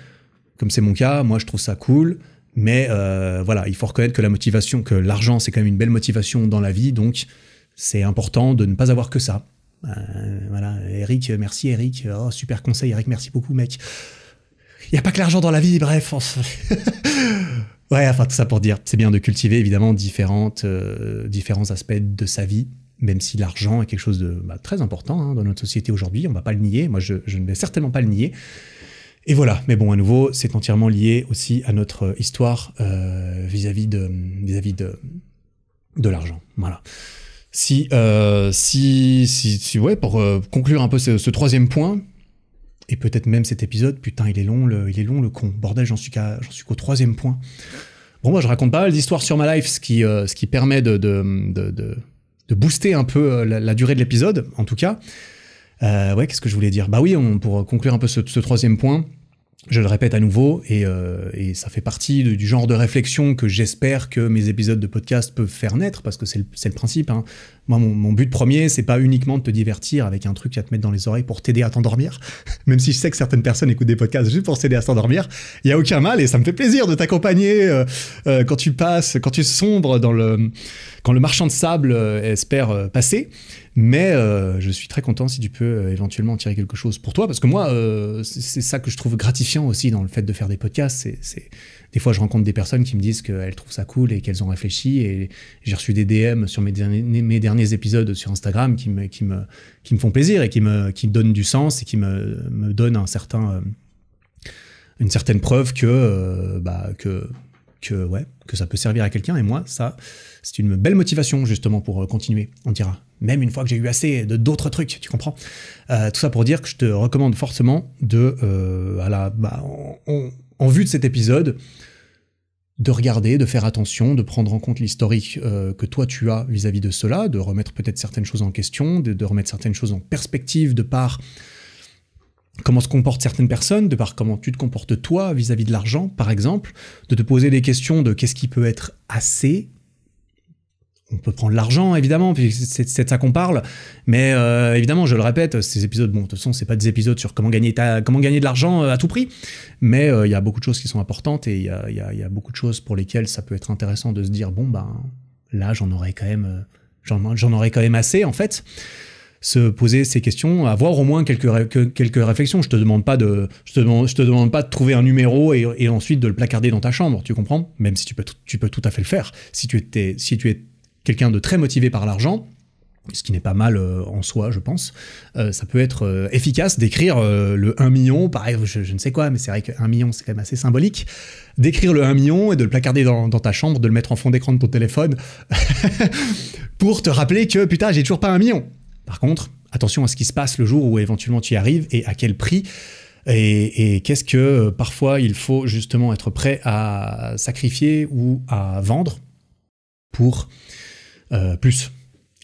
comme c'est mon cas, moi je trouve ça cool. Mais voilà, il faut reconnaître que la motivation, que l'argent, c'est quand même une belle motivation dans la vie, donc c'est important de ne pas avoir que ça. Voilà, Eric, merci Eric, oh, super conseil Eric, merci beaucoup mec. Il n'y a pas que l'argent dans la vie, bref. Ouais, enfin tout ça pour dire, c'est bien de cultiver évidemment différents aspects de sa vie, même si l'argent est quelque chose de très important hein, dans notre société aujourd'hui, on ne va pas le nier, moi je ne vais certainement pas le nier. Et voilà, mais bon, à nouveau, c'est entièrement lié aussi à notre histoire vis-à-vis de l'argent. Voilà. Ouais, pour conclure un peu ce troisième point, et peut-être même cet épisode, putain, il est long le con. Bordel, j'en suis qu'au troisième point. Bon, moi, je raconte pas mal d'histoires sur ma life, ce qui permet de booster un peu la durée de l'épisode, en tout cas. Ouais, qu'est-ce que je voulais dire ? Bah oui, pour conclure un peu ce troisième point, je le répète à nouveau, et ça fait partie du genre de réflexion que j'espère que mes épisodes de podcast peuvent faire naître, parce que c'est le principe. Hein. Moi, mon but premier, c'est pas uniquement de te divertir avec un truc à te mettre dans les oreilles pour t'aider à t'endormir, même si je sais que certaines personnes écoutent des podcasts juste pour t'aider à s'endormir. Il y a aucun mal, et ça me fait plaisir de t'accompagner quand tu sombres quand le marchand de sable espère passer. Mais je suis très content si tu peux éventuellement en tirer quelque chose pour toi, parce que moi, c'est ça que je trouve gratifiant aussi dans le fait de faire des podcasts. Des fois, je rencontre des personnes qui me disent qu'elles trouvent ça cool et qu'elles ont réfléchi. Et j'ai reçu des DM sur mes derniers épisodes sur Instagram qui me font plaisir et qui me donnent du sens et qui me donnent une certaine preuve que ça peut servir à quelqu'un. Et moi, ça, c'est une belle motivation justement pour continuer, on dira. Même une fois que j'ai eu assez d'autres trucs, tu comprends. Tout ça pour dire que je te recommande forcément en vue de cet épisode, de regarder, de faire attention, de prendre en compte l'historique que toi tu as vis-à-vis de cela, de remettre peut-être certaines choses en question, de remettre certaines choses en perspective de par comment se comportent certaines personnes, de par comment tu te comportes toi vis-à-vis de l'argent, par exemple, de te poser des questions de qu'est-ce qui peut être assez. On peut prendre l'argent, évidemment, puis c'est de ça qu'on parle, mais évidemment, je le répète, ces épisodes, bon, de toute façon, c'est pas des épisodes sur comment gagner de l'argent à tout prix, mais il y a beaucoup de choses qui sont importantes, et il y a beaucoup de choses pour lesquelles ça peut être intéressant de se dire, bon, ben, là, j'en aurais quand même assez, en fait. Se poser ces questions, avoir au moins quelques réflexions. Je te demande pas de trouver un numéro et ensuite de le placarder dans ta chambre, tu comprends ? Même si tu peux tout à fait le faire. Si tu es quelqu'un de très motivé par l'argent, ce qui n'est pas mal en soi, je pense, ça peut être efficace d'écrire le 1 million, pareil, je ne sais quoi, mais c'est vrai que 1 million, c'est quand même assez symbolique, d'écrire le 1 million et de le placarder dans ta chambre, de le mettre en fond d'écran de ton téléphone, pour te rappeler que, putain, j'ai toujours pas 1 million. Par contre, attention à ce qui se passe le jour où éventuellement tu y arrives et à quel prix, et qu'est-ce que parfois il faut justement être prêt à sacrifier ou à vendre pour plus.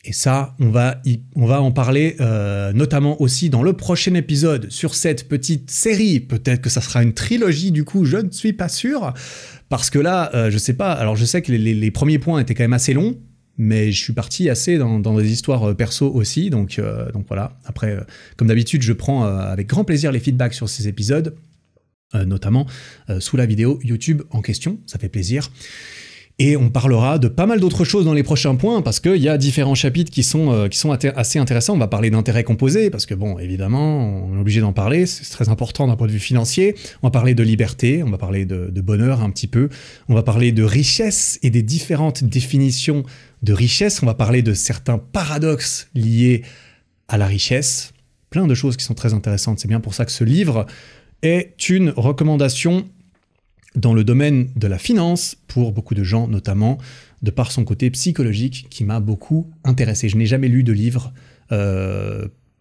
Et ça, on va en parler notamment aussi dans le prochain épisode sur cette petite série. Peut-être que ça sera une trilogie, du coup, je ne suis pas sûr. Parce que là, je sais pas, alors je sais que les premiers points étaient quand même assez longs, mais je suis parti assez dans des histoires perso aussi, donc voilà. Après, comme d'habitude, je prends avec grand plaisir les feedbacks sur ces épisodes, notamment sous la vidéo YouTube en question, ça fait plaisir. Et on parlera de pas mal d'autres choses dans les prochains points, parce qu'il y a différents chapitres qui sont assez intéressants. On va parler d'intérêts composés, parce que bon, évidemment, on est obligé d'en parler, c'est très important d'un point de vue financier. On va parler de liberté, on va parler de bonheur un petit peu. On va parler de richesse et des différentes définitions de richesse. On va parler de certains paradoxes liés à la richesse. Plein de choses qui sont très intéressantes. C'est bien pour ça que ce livre est une recommandation dans le domaine de la finance, pour beaucoup de gens notamment, de par son côté psychologique qui m'a beaucoup intéressé. Je n'ai jamais lu de livre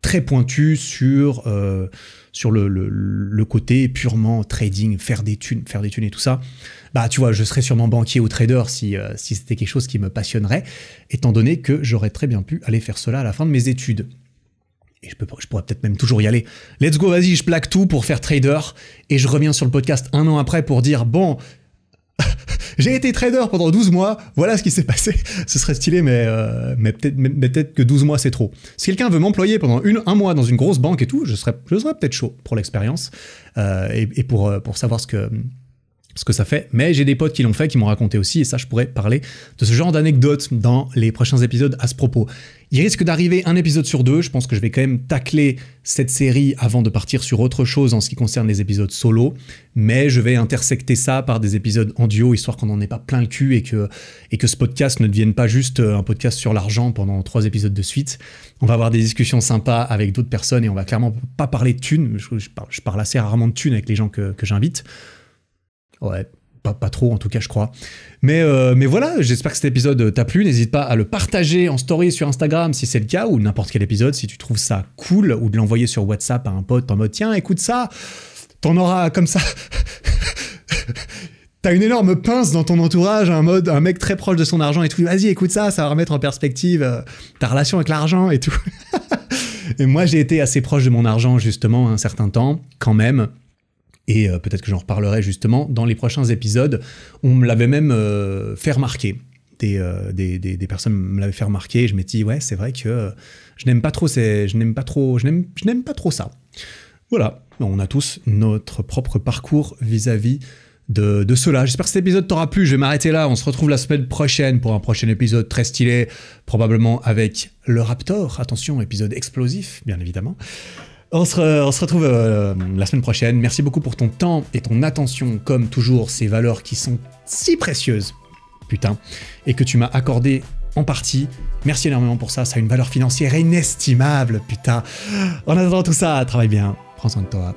très pointu sur le côté purement trading, faire des thunes et tout ça. Bah tu vois, je serais sûrement banquier ou trader si c'était quelque chose qui me passionnerait, étant donné que j'aurais très bien pu aller faire cela à la fin de mes études. Et je pourrais peut-être même toujours y aller. Let's go, vas-y, je plaque tout pour faire trader. Et je reviens sur le podcast 1 an après pour dire, bon, j'ai été trader pendant 12 mois, voilà ce qui s'est passé. Ce serait stylé, mais peut-être que 12 mois, c'est trop. Si quelqu'un veut m'employer pendant un mois dans une grosse banque et tout, je serais peut-être chaud pour l'expérience et pour savoir ce que ça fait. Mais j'ai des potes qui l'ont fait, qui m'ont raconté aussi, et ça, je pourrais parler de ce genre d'anecdotes dans les prochains épisodes à ce propos. Il risque d'arriver un épisode sur 2, je pense que je vais quand même tacler cette série avant de partir sur autre chose en ce qui concerne les épisodes solo, mais je vais intersecter ça par des épisodes en duo, histoire qu'on n'en ait pas plein le cul et que ce podcast ne devienne pas juste un podcast sur l'argent pendant 3 épisodes de suite. On va avoir des discussions sympas avec d'autres personnes et on va clairement pas parler de thunes. Je parle assez rarement de thunes avec les gens que j'invite. Ouais, pas trop en tout cas, je crois. Mais voilà, j'espère que cet épisode t'a plu. N'hésite pas à le partager en story sur Instagram si c'est le cas, ou n'importe quel épisode si tu trouves ça cool, ou de l'envoyer sur WhatsApp à un pote en mode tiens, écoute ça, t'en auras comme ça. T'as une énorme pince dans ton entourage, un mec très proche de son argent et tout. Vas-y, écoute ça va remettre en perspective ta relation avec l'argent et tout. Et moi, j'ai été assez proche de mon argent justement un certain temps, quand même. Et peut-être que j'en reparlerai justement dans les prochains épisodes. On me l'avait même fait remarquer. Des personnes me l'avaient fait remarquer. Et je m'étais dit, ouais, c'est vrai que je n'aime pas trop ça. Voilà, on a tous notre propre parcours vis-à-vis de cela. J'espère que cet épisode t'aura plu. Je vais m'arrêter là. On se retrouve la semaine prochaine pour un prochain épisode très stylé, probablement avec le Raptor. Attention, épisode explosif, bien évidemment. On se retrouve la semaine prochaine. Merci beaucoup pour ton temps et ton attention, comme toujours, ces valeurs qui sont si précieuses, putain, et que tu m'as accordé en partie. Merci énormément pour ça, ça a une valeur financière inestimable, putain. En attendant tout ça, travaille bien, prends soin de toi.